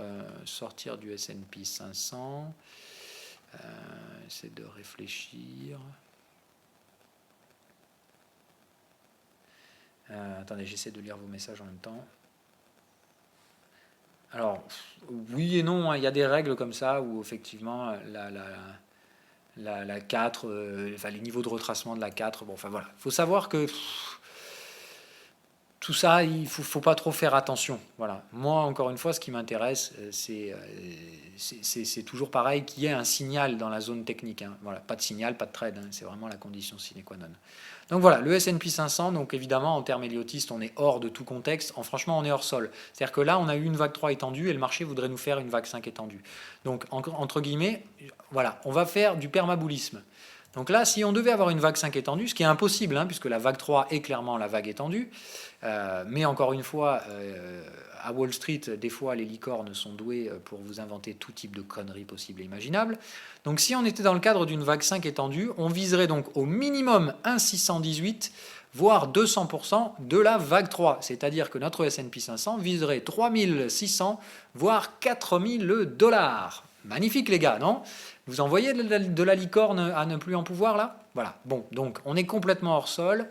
sortir du S&P 500. Essayer de réfléchir. Attendez, j'essaie de lire vos messages en même temps. Alors, oui et non, hein, il y a des règles comme ça où effectivement la 4, les niveaux de retracement de la 4, bon, enfin voilà. Il faut savoir que tout ça, il ne faut pas trop faire attention. Voilà. Moi, encore une fois, ce qui m'intéresse, c'est toujours pareil, qu'il y ait un signal dans la zone technique. Hein. Voilà. Pas de signal, pas de trade. Hein. C'est vraiment la condition sine qua non. Donc voilà, le S&P 500, donc évidemment, en termes héliotistes, on est hors de tout contexte. Franchement, on est hors sol. C'est-à-dire que là, on a eu une vague 3 étendue et le marché voudrait nous faire une vague 5 étendue. Donc, entre guillemets, voilà, on va faire du permaboulisme. Donc là, si on devait avoir une vague 5 étendue, ce qui est impossible, hein, puisque la vague 3 est clairement la vague étendue, mais encore une fois, à Wall Street, des fois, les licornes sont douées pour vous inventer tout type de conneries possibles et imaginables. Donc si on était dans le cadre d'une vague 5 étendue, on viserait donc au minimum 1,618, voire 200% de la vague 3. C'est-à-dire que notre S&P 500 viserait 3600, voire 4000 $. Magnifique les gars, non? Vous en voyez de la licorne à ne plus en pouvoir là? Voilà, bon, donc on est complètement hors sol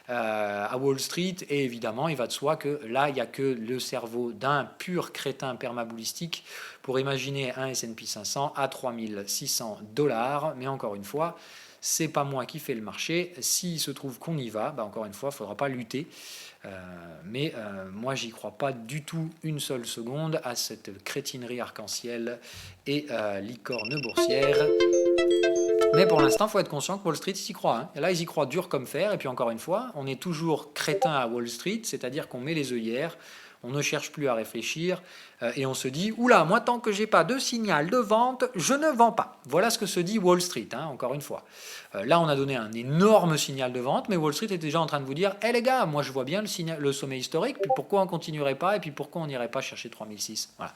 à Wall Street, et évidemment il va de soi que là il n'y a que le cerveau d'un pur crétin permaboulistique pour imaginer un S&P 500 à 3600 $, mais encore une fois, c'est pas moi qui fais le marché. S'il se trouve qu'on y va, encore une fois, il ne faudra pas lutter. Mais moi, j'y crois pas du tout une seule seconde à cette crétinerie arc-en-ciel et licorne boursière. Mais pour l'instant, il faut être conscient que Wall Street s'y croit. Hein. Et là, ils y croient dur comme fer. Et puis encore une fois, on est toujours crétin à Wall Street, c'est-à-dire qu'on met les œillères, on ne cherche plus à réfléchir et on se dit « Oula, moi tant que j'ai pas de signal de vente, je ne vends pas ». Voilà ce que se dit Wall Street, hein, encore une fois. Là, on a donné un énorme signal de vente, mais Wall Street est déjà en train de vous dire « Eh les gars, moi je vois bien le sommet historique, puis pourquoi on continuerait pas, et puis pourquoi on n'irait pas chercher 3006 ?» Voilà.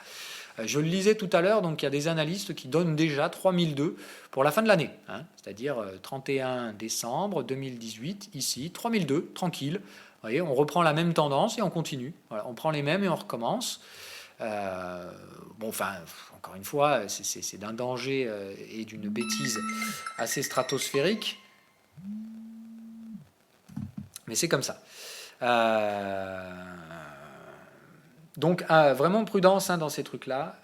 Je le lisais tout à l'heure, donc il y a des analystes qui donnent déjà 3002 pour la fin de l'année, hein, c'est-à-dire 31 décembre 2018, ici, 3002, tranquille. Vous voyez, on reprend la même tendance et on continue. Voilà, on prend les mêmes et on recommence. Encore une fois, c'est d'un danger et d'une bêtise assez stratosphérique. Mais c'est comme ça. Donc, vraiment prudence dans ces trucs-là.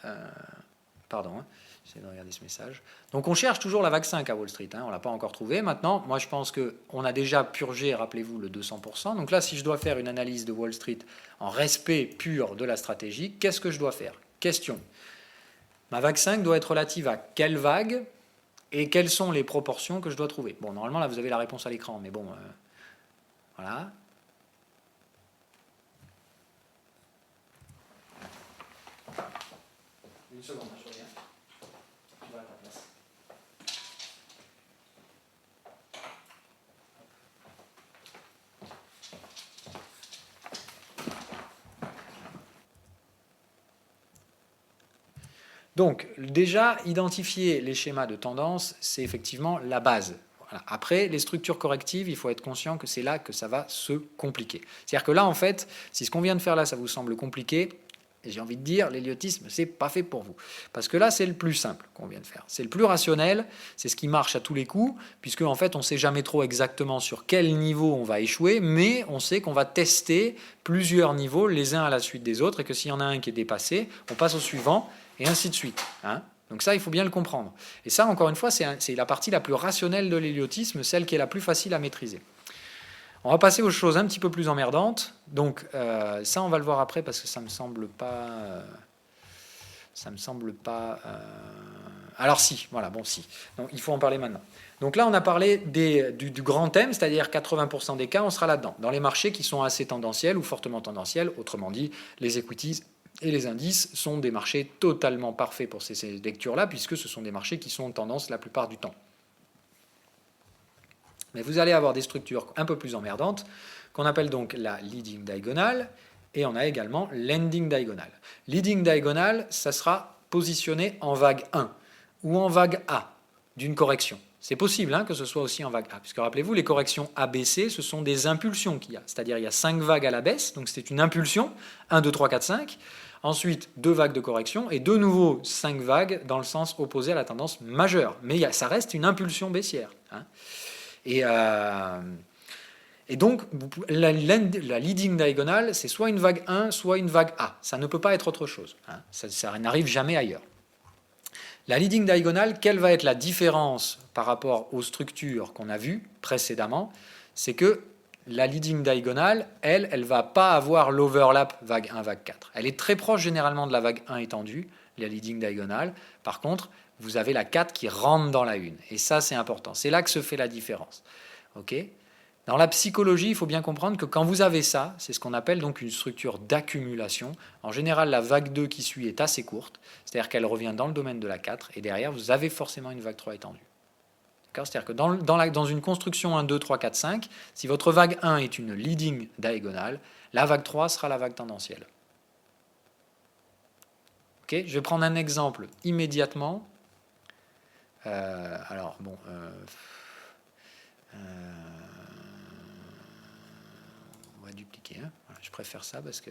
Pardon, j'essaie de regarder ce message. Donc, on cherche toujours la vague 5 à Wall Street. On ne l'a pas encore trouvé. Maintenant, moi, je pense qu'on a déjà purgé, rappelez-vous, le 200%. Donc là, si je dois faire une analyse de Wall Street en respect pur de la stratégie, qu'est-ce que je dois faire? Question. Ma vague 5 doit être relative à quelle vague et quelles sont les proportions que je dois trouver? Bon, normalement, là, vous avez la réponse à l'écran, mais bon, voilà. Une seconde, je reviens. Tu vas à ta place. Donc, déjà, identifier les schémas de tendance, c'est effectivement la base. Voilà. Après, les structures correctives, il faut être conscient que c'est là que ça va se compliquer. C'est-à-dire que là, en fait, si ce qu'on vient de faire là, ça vous semble compliqué, Et j'ai envie de dire, l'héliotisme, c'est pas fait pour vous. Parce que là, c'est le plus simple qu'on vient de faire. C'est le plus rationnel, c'est ce qui marche à tous les coups, puisque en fait, on ne sait jamais trop exactement sur quel niveau on va échouer, mais on sait qu'on va tester plusieurs niveaux, les uns à la suite des autres, et que s'il y en a un qui est dépassé, on passe au suivant, et ainsi de suite. Hein. Donc ça, il faut bien le comprendre. Et ça, encore une fois, c'est la partie la plus rationnelle de l'héliotisme, celle qui est la plus facile à maîtriser. On va passer aux choses un petit peu plus emmerdantes. Donc ça, on va le voir après parce que ça me semble pas. Alors si, voilà, bon si. Donc il faut en parler maintenant. Donc là, on a parlé du grand thème, c'est-à-dire 80% des cas, on sera là-dedans. Dans les marchés qui sont assez tendanciels ou fortement tendanciels, autrement dit, les equities et les indices sont des marchés totalement parfaits pour ces lectures-là, puisque ce sont des marchés qui sont en tendance la plupart du temps. Mais vous allez avoir des structures un peu plus emmerdantes, qu'on appelle donc la leading diagonale, et on a également l'ending diagonale. Leading diagonale, ça sera positionné en vague 1, ou en vague A, d'une correction. C'est possible hein, que ce soit aussi en vague A, puisque rappelez-vous, les corrections ABC, ce sont des impulsions qu'il y a. C'est-à-dire il y a 5 vagues à la baisse, donc c'est une impulsion, 1, 2, 3, 4, 5. Ensuite, 2 vagues de correction, et de nouveau 5 vagues dans le sens opposé à la tendance majeure. Mais ça reste une impulsion baissière. Hein. Et donc, la leading diagonale, c'est soit une vague 1, soit une vague A. Ça ne peut pas être autre chose. Hein. Ça n'arrive jamais ailleurs. La leading diagonale, quelle va être la différence par rapport aux structures qu'on a vues précédemment? C'est que la leading diagonale, elle ne va pas avoir l'overlap vague 1, vague 4. Elle est très proche généralement de la vague 1 étendue, la leading diagonale. Par contre, vous avez la 4 qui rentre dans la 1. Et ça, c'est important. C'est là que se fait la différence. Okay. Dans la psychologie, il faut bien comprendre que quand vous avez ça, c'est ce qu'on appelle donc une structure d'accumulation. En général, la vague 2 qui suit est assez courte, c'est-à-dire qu'elle revient dans le domaine de la 4, et derrière, vous avez forcément une vague 3 étendue. C'est-à-dire que dans une construction 1, 2, 3, 4, 5, si votre vague 1 est une leading diagonale, la vague 3 sera la vague tendancielle. Okay. Je vais prendre un exemple immédiatement. On va dupliquer. Hein. Voilà, je préfère ça parce que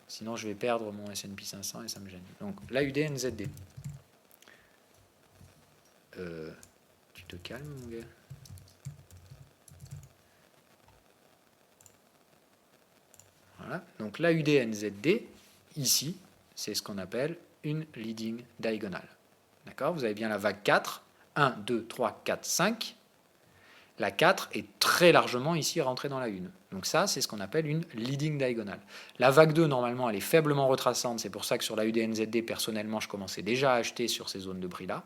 sinon je vais perdre mon S&P 500 et ça me gêne. Donc l'AUD NZD. Tu te calmes, mon gars. Voilà. Donc l'AUD NZD, ici, c'est ce qu'on appelle une leading diagonale. D'accord? Vous avez bien la vague 4. 1, 2, 3, 4, 5. La 4 est très largement ici rentrée dans la 1. Donc ça, c'est ce qu'on appelle une leading diagonale. La vague 2, normalement, elle est faiblement retraçante. C'est pour ça que sur la UDNZD, personnellement, je commençais déjà à acheter sur ces zones de prix-là.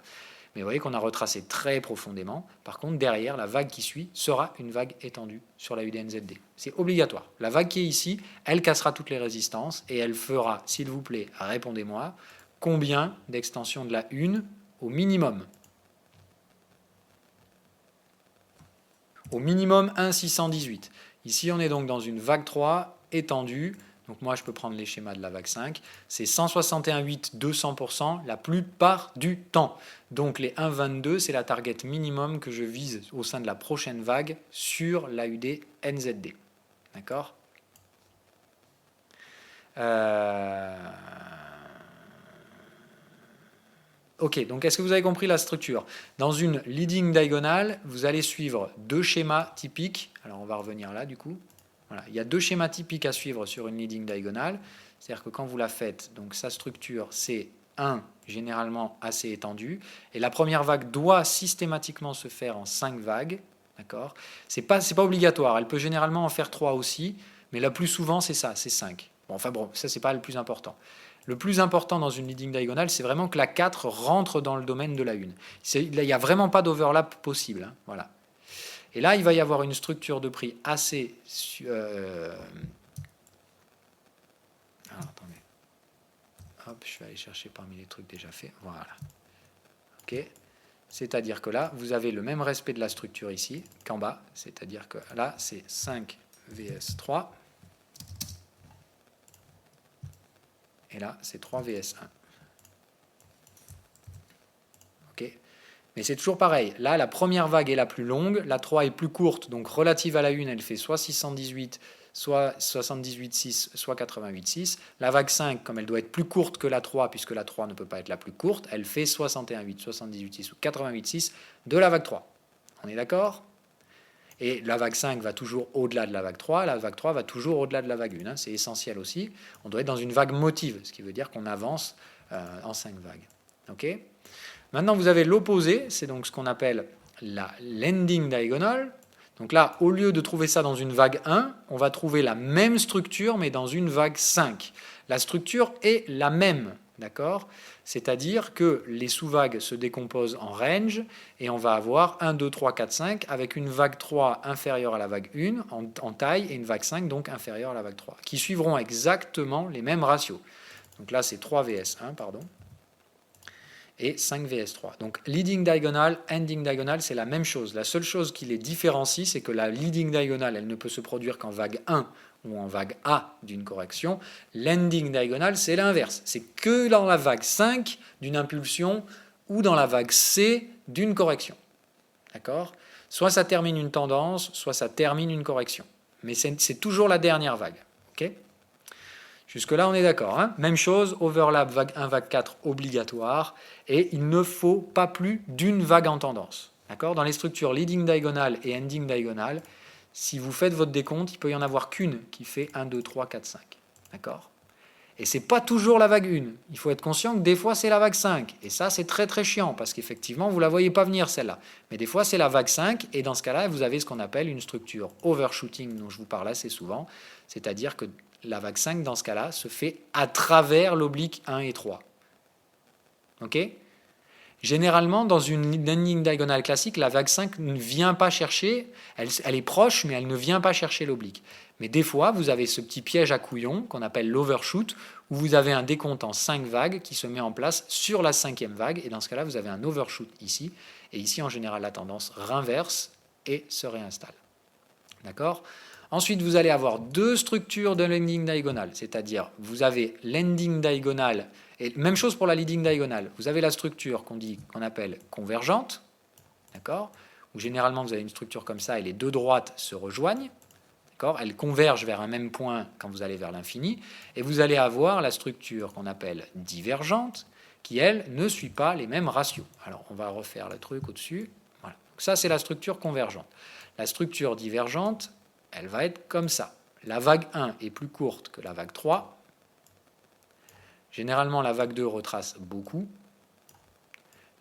Mais vous voyez qu'on a retracé très profondément. Par contre, derrière, la vague qui suit sera une vague étendue sur la UDNZD. C'est obligatoire. La vague qui est ici, elle cassera toutes les résistances et elle fera, s'il vous plaît, répondez-moi, combien d'extensions de la 1 au minimum? Au minimum 1,618. Ici, on est donc dans une vague 3 étendue. Donc moi, je peux prendre les schémas de la vague 5. C'est 161,8, 200% la plupart du temps. Donc les 1,22, c'est la target minimum que je vise au sein de la prochaine vague sur l'AUD NZD. D'accord ? Ok, donc est-ce que vous avez compris la structure? Dans une leading diagonale, vous allez suivre 2 schémas typiques. Alors on va revenir là du coup. Voilà. Il y a 2 schémas typiques à suivre sur une leading diagonale. C'est-à-dire que quand vous la faites, donc sa structure c'est 1 généralement assez étendue. Et la première vague doit systématiquement se faire en 5 vagues. D'accord ? C'est pas obligatoire. Elle peut généralement en faire 3 aussi. Mais la plus souvent c'est ça, c'est 5. Bon, ça c'est pas le plus important. Le plus important dans une leading diagonale, c'est vraiment que la 4 rentre dans le domaine de la 1. Il n'y a vraiment pas d'overlap possible. Hein, voilà. Et là, il va y avoir une structure de prix assez... Alors, attendez. Hop, je vais aller chercher parmi les trucs déjà faits. Voilà. OK. C'est-à-dire que là, vous avez le même respect de la structure ici qu'en bas. C'est-à-dire que là, c'est 5 vs 3. Et là, c'est 3 vs 1. OK. Mais c'est toujours pareil. Là, la première vague est la plus longue, la 3 est plus courte, donc relative à la 1, elle fait soit 618, soit 78,6, soit 88,6. La vague 5, comme elle doit être plus courte que la 3, puisque la 3 ne peut pas être la plus courte, elle fait 61,8, 78,6 ou 88,6 de la vague 3. On est d'accord ? Et la vague 5 va toujours au-delà de la vague 3, la vague 3 va toujours au-delà de la vague 1. C'est essentiel aussi. On doit être dans une vague motive, ce qui veut dire qu'on avance en 5 vagues. Ok ? Maintenant, vous avez l'opposé, c'est donc ce qu'on appelle la l'ending diagonal. Donc là, au lieu de trouver ça dans une vague 1, on va trouver la même structure, mais dans une vague 5. La structure est la même, d'accord ? C'est-à-dire que les sous-vagues se décomposent en range, et on va avoir 1, 2, 3, 4, 5, avec une vague 3 inférieure à la vague 1 en taille, et une vague 5 donc inférieure à la vague 3, qui suivront exactement les mêmes ratios. Donc là, c'est 3 vs 1, pardon. Et 5 vs 3. Donc leading diagonal, ending diagonal, c'est la même chose. La seule chose qui les différencie, c'est que la leading diagonal, elle ne peut se produire qu'en vague 1 ou en vague A d'une correction. L'ending diagonal, c'est l'inverse. C'est que dans la vague 5 d'une impulsion ou dans la vague C d'une correction. D'accord ? Soit ça termine une tendance, soit ça termine une correction. Mais c'est toujours la dernière vague. Ok ? Jusque-là, on est d'accord. Hein ? Même chose, overlap vague 1, vague 4 obligatoire. Et il ne faut pas plus d'une vague en tendance. D'accord ? Dans les structures leading diagonal et ending diagonal, si vous faites votre décompte, il peut y en avoir qu'une qui fait 1, 2, 3, 4, 5. D'accord ? Et ce n'est pas toujours la vague 1. Il faut être conscient que des fois, c'est la vague 5. Et ça, c'est très très chiant, parce qu'effectivement, vous ne la voyez pas venir, celle-là. Mais des fois, c'est la vague 5, et dans ce cas-là, vous avez ce qu'on appelle une structure overshooting, dont je vous parle assez souvent. C'est-à-dire que la vague 5, dans ce cas-là, se fait à travers l'oblique 1 et 3. Ok ? Généralement, dans une landing diagonale classique, la vague 5 ne vient pas chercher, elle est proche, mais elle ne vient pas chercher l'oblique. Mais des fois, vous avez ce petit piège à couillon qu'on appelle l'overshoot, où vous avez un décompte en 5 vagues qui se met en place sur la 5e vague, et dans ce cas-là, vous avez un overshoot ici, et ici, en général, la tendance renverse et se réinstalle. D'accord ? Ensuite, vous allez avoir deux structures de landing diagonale, c'est-à-dire vous avez landing diagonale, et même chose pour la leading diagonale. Vous avez la structure qu'on appelle convergente, d'accord, où généralement vous avez une structure comme ça et les deux droites se rejoignent, d'accord, elles convergent vers un même point quand vous allez vers l'infini, et vous allez avoir la structure qu'on appelle divergente, qui elle ne suit pas les mêmes ratios. Alors on va refaire le truc au-dessus. Voilà. Donc ça c'est la structure convergente. La structure divergente, elle va être comme ça. La vague 1 est plus courte que la vague 3. Généralement, la vague 2 retrace beaucoup.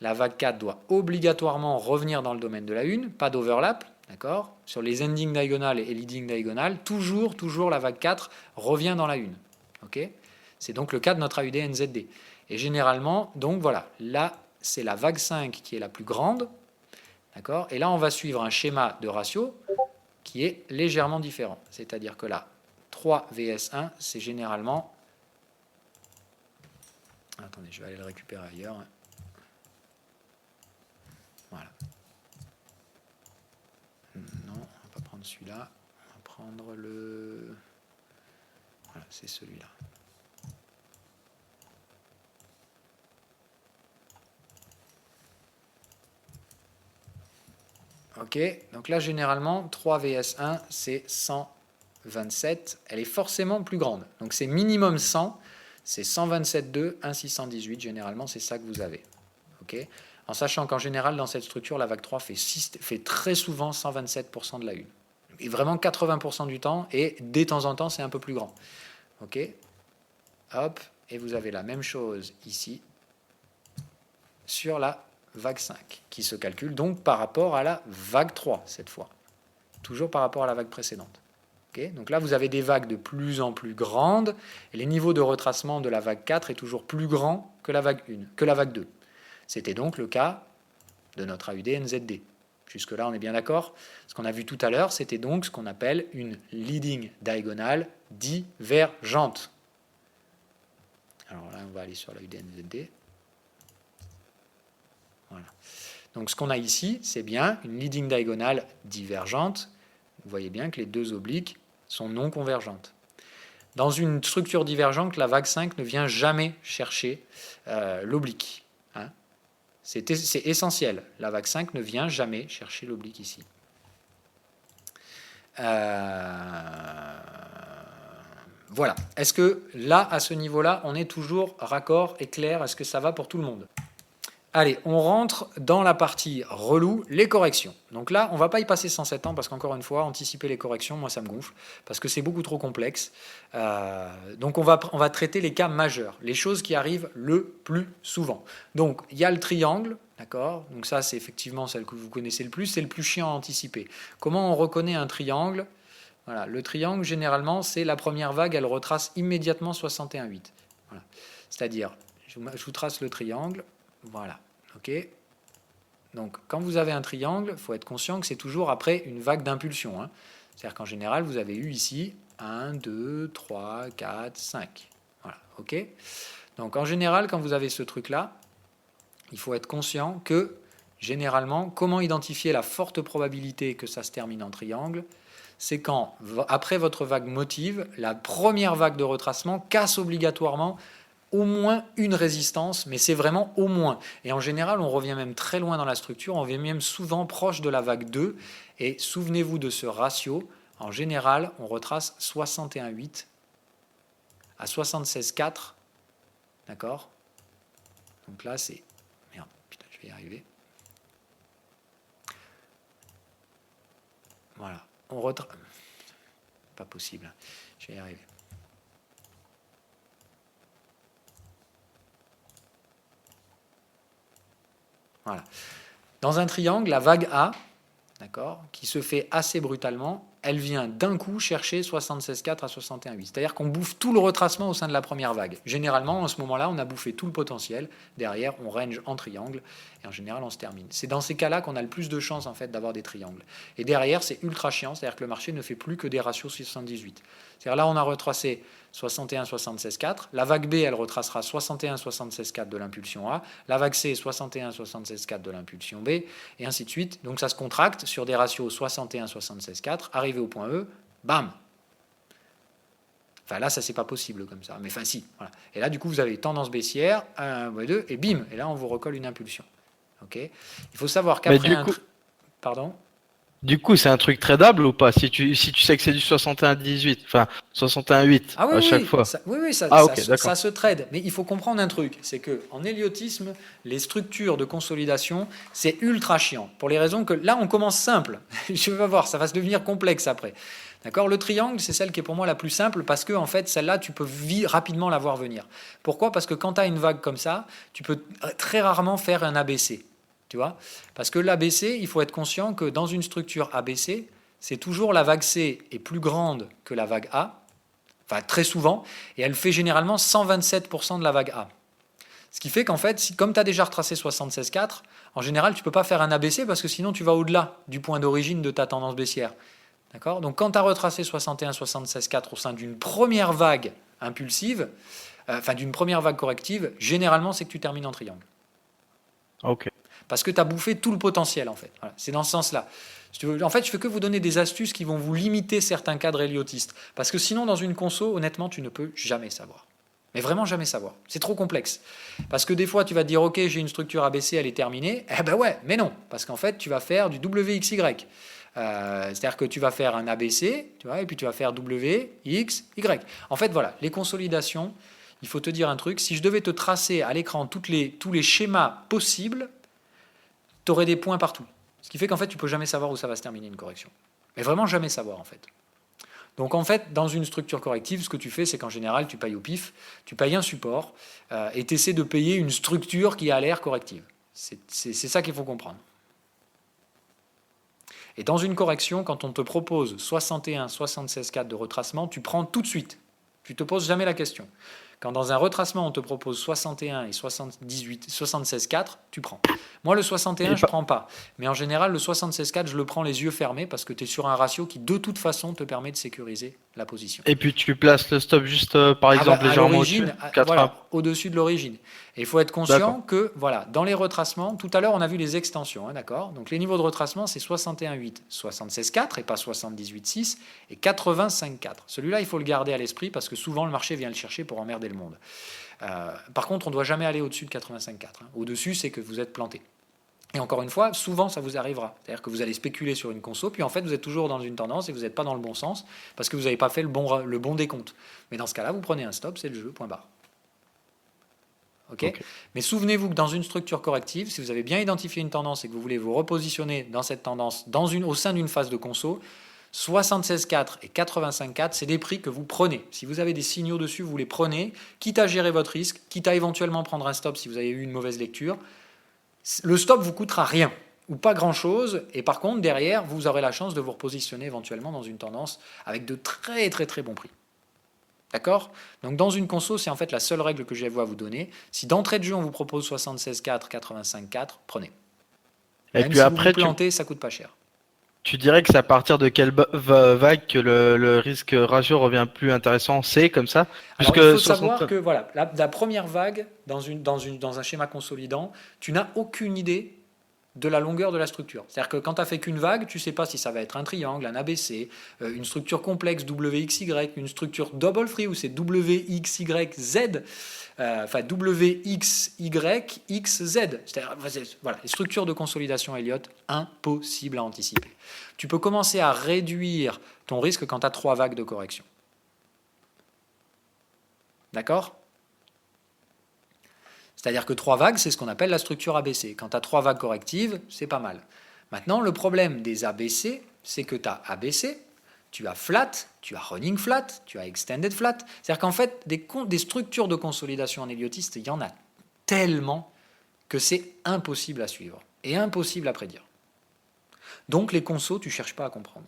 La vague 4 doit obligatoirement revenir dans le domaine de la 1, pas d'overlap, d'accord ? Sur les ending diagonales et leading diagonales, toujours la vague 4 revient dans la 1. Okay ? C'est donc le cas de notre AUD NZD. Et généralement, donc voilà, là, c'est la vague 5 qui est la plus grande, d'accord ? Et là, on va suivre un schéma de ratio qui est légèrement différent. C'est-à-dire que là, 3 vs 1, c'est généralement... Attendez, je vais aller le récupérer ailleurs. Voilà. Non, on ne va pas prendre celui-là. On va prendre le... Voilà, c'est celui-là. Ok, donc là, généralement, 3 vs 1, c'est 127. Elle est forcément plus grande. Donc c'est minimum 100. C'est 127,2, 1,618. Généralement, c'est ça que vous avez. Okay, en sachant qu'en général, dans cette structure, la vague 3 fait très souvent 127% de la 1. Et vraiment 80% du temps, et de temps en temps, c'est un peu plus grand. Ok, hop, et vous avez la même chose ici sur la vague 5, qui se calcule donc par rapport à la vague 3, cette fois. Toujours par rapport à la vague précédente. Okay, donc là, vous avez des vagues de plus en plus grandes, et les niveaux de retracement de la vague 4 est toujours plus grand que la vague 1, que la vague 2. C'était donc le cas de notre AUD NZD. Jusque-là, on est bien d'accord ? Ce qu'on a vu tout à l'heure, c'était donc ce qu'on appelle une leading diagonale divergente. Alors là, on va aller sur l'AUD NZD. Voilà. Donc ce qu'on a ici, c'est bien une leading diagonale divergente. Vous voyez bien que les deux obliques sont non convergentes. Dans une structure divergente, la vague 5 ne vient jamais chercher l'oblique. Hein. C'est essentiel. La vague 5 ne vient jamais chercher l'oblique ici. Voilà. Est-ce que là, à ce niveau-là, on est toujours raccord et clair? Est-ce que ça va pour tout le monde? Allez, on rentre dans la partie relou, les corrections. Donc là, on ne va pas y passer 107 ans parce qu'encore une fois, anticiper les corrections, moi ça me gonfle, parce que c'est beaucoup trop complexe. Donc on va traiter les cas majeurs, les choses qui arrivent le plus souvent. Donc il y a le triangle, d'accord? Donc ça c'est effectivement celle que vous connaissez le plus, c'est le plus chiant à anticiper. Comment on reconnaît un triangle? Voilà, le triangle, généralement, c'est la première vague, elle retrace immédiatement 61,8. Voilà. C'est-à-dire, je vous trace le triangle, voilà. Ok. Donc, quand vous avez un triangle, il faut être conscient que c'est toujours après une vague d'impulsion. Hein. C'est-à-dire qu'en général, vous avez eu ici 1, 2, 3, 4, 5. Voilà. Ok. Donc, en général, quand vous avez ce truc-là, il faut être conscient que, généralement, comment identifier la forte probabilité que ça se termine en triangle? C'est quand, après votre vague motive, la première vague de retracement casse obligatoirement au moins une résistance, mais c'est vraiment au moins. Et en général, on revient même très loin dans la structure, on revient même souvent proche de la vague 2. Et souvenez-vous de ce ratio, en général, on retrace 61,8 à 76,4. D'accord? Donc là, c'est... Merde, putain, je vais y arriver. Voilà. On retrace... Pas possible. Je vais y arriver. Voilà. Dans un triangle, la vague A, d'accord, qui se fait assez brutalement, elle vient d'un coup chercher 76,4 à 61,8. C'est-à-dire qu'on bouffe tout le retracement au sein de la première vague. Généralement, en ce moment-là, on a bouffé tout le potentiel. Derrière, on range en triangle et en général, on se termine. C'est dans ces cas-là qu'on a le plus de chances en fait, d'avoir des triangles. Et derrière, c'est ultra chiant, c'est-à-dire que le marché ne fait plus que des ratios 78. C'est-à-dire là, on a retracé 61, 76,4. La vague B, elle retracera 61, 76,4 de l'impulsion A. La vague C, 61, 76,4 de l'impulsion B, et ainsi de suite. Donc ça se contracte sur des ratios 61, 76,4. Arrivé au point E, bam. Enfin là, ça c'est pas possible comme ça. Mais enfin si. Voilà. Et là, du coup, vous avez tendance baissière, 1, 2, et bim. Et là, on vous recolle une impulsion. Ok. Il faut savoir qu'après un... Pardon? Du coup, c'est un truc tradable ou pas? Si tu sais que c'est du 61-18, enfin 61-8 à chaque fois. Oui, ça se trade. Mais il faut comprendre un truc, c'est qu'en héliotisme, les structures de consolidation, c'est ultra chiant. Pour les raisons que là, on commence simple. Je vais voir, ça va se devenir complexe après. D'accord? Le triangle, c'est celle qui est pour moi la plus simple parce que, en fait, celle-là, tu peux rapidement la voir venir. Pourquoi? Parce que quand tu as une vague comme ça, tu peux très rarement faire un ABC. Tu vois? Parce que l'ABC, il faut être conscient que dans une structure ABC, c'est toujours la vague C est plus grande que la vague A, enfin très souvent, et elle fait généralement 127% de la vague A. Ce qui fait qu'en fait, comme tu as déjà retracé 76,4, en général, tu ne peux pas faire un ABC parce que sinon tu vas au-delà du point d'origine de ta tendance baissière. D'accord? Donc quand tu as retracé 61, 76,4 au sein d'une première vague impulsive, enfin d'une première vague corrective, généralement c'est que tu termines en triangle. Ok. Parce que tu as bouffé tout le potentiel, en fait. Voilà, c'est dans ce sens-là. En fait, je ne fais que vous donner des astuces qui vont vous limiter certains cadres héliotistes. Parce que sinon, dans une conso, honnêtement, tu ne peux jamais savoir. Mais vraiment jamais savoir. C'est trop complexe. Parce que des fois, tu vas te dire, OK, j'ai une structure ABC, elle est terminée. Eh ben ouais, mais non. Parce qu'en fait, tu vas faire du WXY. C'est-à-dire que tu vas faire un ABC, tu vois, et puis tu vas faire WXY. En fait, voilà, les consolidations, il faut te dire un truc. Si je devais te tracer à l'écran tous les schémas possibles, tu aurais des points partout. Ce qui fait qu'en fait, tu ne peux jamais savoir où ça va se terminer une correction. Mais vraiment jamais savoir, en fait. Donc, en fait, dans une structure corrective, ce que tu fais, c'est qu'en général, tu payes au pif, tu payes un support, et tu essaies de payer une structure qui a l'air corrective. C'est ça qu'il faut comprendre. Et dans une correction, quand on te propose 61, 76,4 de retracement, tu prends tout de suite. Tu ne te poses jamais la question. Quand dans un retracement, on te propose 61 et 76,4, tu prends. Moi, le 61, je ne prends pas. Mais en général, le 76,4, je le prends les yeux fermés parce que tu es sur un ratio qui, de toute façon, te permet de sécuriser la position. Et puis, tu places le stop juste, par exemple, légèrement au-dessus. Voilà, au-dessus de l'origine. Et il faut être conscient que, voilà, dans les retracements, tout à l'heure, on a vu les extensions, hein, d'accord? Donc, les niveaux de retracement, c'est 61,8, 76,4 et pas 78,6 et 85,4. Celui-là, il faut le garder à l'esprit parce que souvent, le marché vient le chercher pour emmerder le monde. Par contre, on ne doit jamais aller au-dessus de 85,4. Au-dessus, c'est que vous êtes planté. Et encore une fois, souvent ça vous arrivera. C'est-à-dire que vous allez spéculer sur une conso, puis en fait vous êtes toujours dans une tendance et vous n'êtes pas dans le bon sens parce que vous n'avez pas fait le bon décompte. Mais dans ce cas-là, vous prenez un stop, c'est le jeu, point barre. Okay. Mais souvenez-vous que dans une structure corrective, si vous avez bien identifié une tendance et que vous voulez vous repositionner dans cette tendance au sein d'une phase de conso, 76,4 et 85,4, c'est des prix que vous prenez. Si vous avez des signaux dessus, vous les prenez, quitte à gérer votre risque, quitte à éventuellement prendre un stop si vous avez eu une mauvaise lecture. Le stop vous coûtera rien ou pas grand-chose, et par contre, derrière, vous aurez la chance de vous repositionner éventuellement dans une tendance avec de très très très bons prix. D'accord ? Donc dans une conso, c'est en fait la seule règle que j'ai à vous donner. Si d'entrée de jeu, on vous propose 76,4, 85,4, prenez. Et même puis si après, vous vous plantez, ça coûte pas cher. Tu dirais que c'est à partir de quelle vague que le risque ratio revient plus intéressant? C'est comme ça? Alors, il faut savoir que voilà, la première vague, dans un schéma consolidant, tu n'as aucune idée de la longueur de la structure. C'est-à-dire que quand tu n'as fait qu'une vague, tu ne sais pas si ça va être un triangle, un ABC, une structure complexe WXY, une structure double free où c'est WXYZ, enfin WXYXZ. C'est-à-dire, voilà, les structures de consolidation Elliott, impossible à anticiper. Tu peux commencer à réduire ton risque quand tu as 3 vagues de correction. D'accord ? C'est-à-dire que 3 vagues, c'est ce qu'on appelle la structure ABC. Quand tu as 3 vagues correctives, c'est pas mal. Maintenant, le problème des ABC, c'est que tu as ABC, tu as flat, tu as running flat, tu as extended flat. C'est-à-dire qu'en fait, des structures de consolidation en héliotiste, il y en a tellement que c'est impossible à suivre et impossible à prédire. Donc les consos, tu ne cherches pas à comprendre.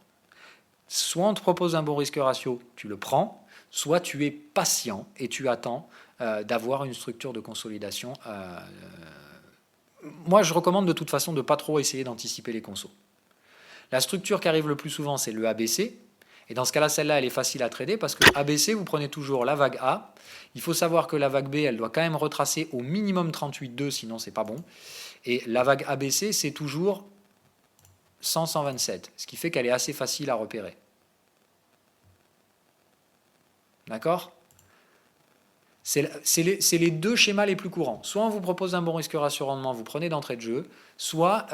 Soit on te propose un bon risque ratio, tu le prends, soit tu es patient et tu attends d'avoir une structure de consolidation. Moi, je recommande de toute façon de ne pas trop essayer d'anticiper les consos. La structure qui arrive le plus souvent, c'est le ABC. Et dans ce cas-là, celle-là, elle est facile à trader parce que ABC, vous prenez toujours la vague A. Il faut savoir que la vague B, elle doit quand même retracer au minimum 38,2, sinon c'est pas bon. Et la vague ABC, c'est toujours 100, 127, ce qui fait qu'elle est assez facile à repérer. D'accord ? C'est les deux schémas les plus courants. Soit on vous propose un bon risque ratio rendement, vous prenez d'entrée de jeu, soit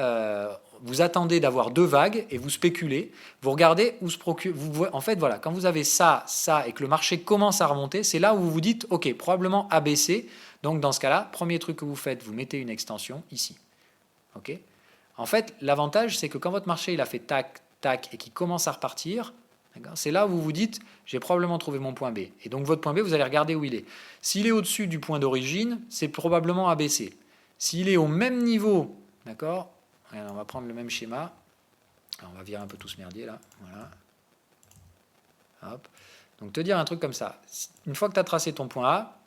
vous attendez d'avoir 2 vagues et vous spéculez, vous regardez où se procure. En fait, voilà, quand vous avez ça et que le marché commence à remonter, c'est là où vous vous dites, ok, probablement ABC. Donc dans ce cas-là, premier truc que vous faites, vous mettez une extension ici. Ok ? En fait, l'avantage, c'est que quand votre marché il a fait tac, tac et qu'il commence à repartir, c'est là où vous vous dites, j'ai probablement trouvé mon point B. Et donc votre point B, vous allez regarder où il est. S'il est au-dessus du point d'origine, c'est probablement ABC. S'il est au même niveau, d'accord ? On va prendre le même schéma. Alors, on va virer un peu tout ce merdier là. Voilà. Hop. Donc te dire un truc comme ça. Une fois que tu as tracé ton point A,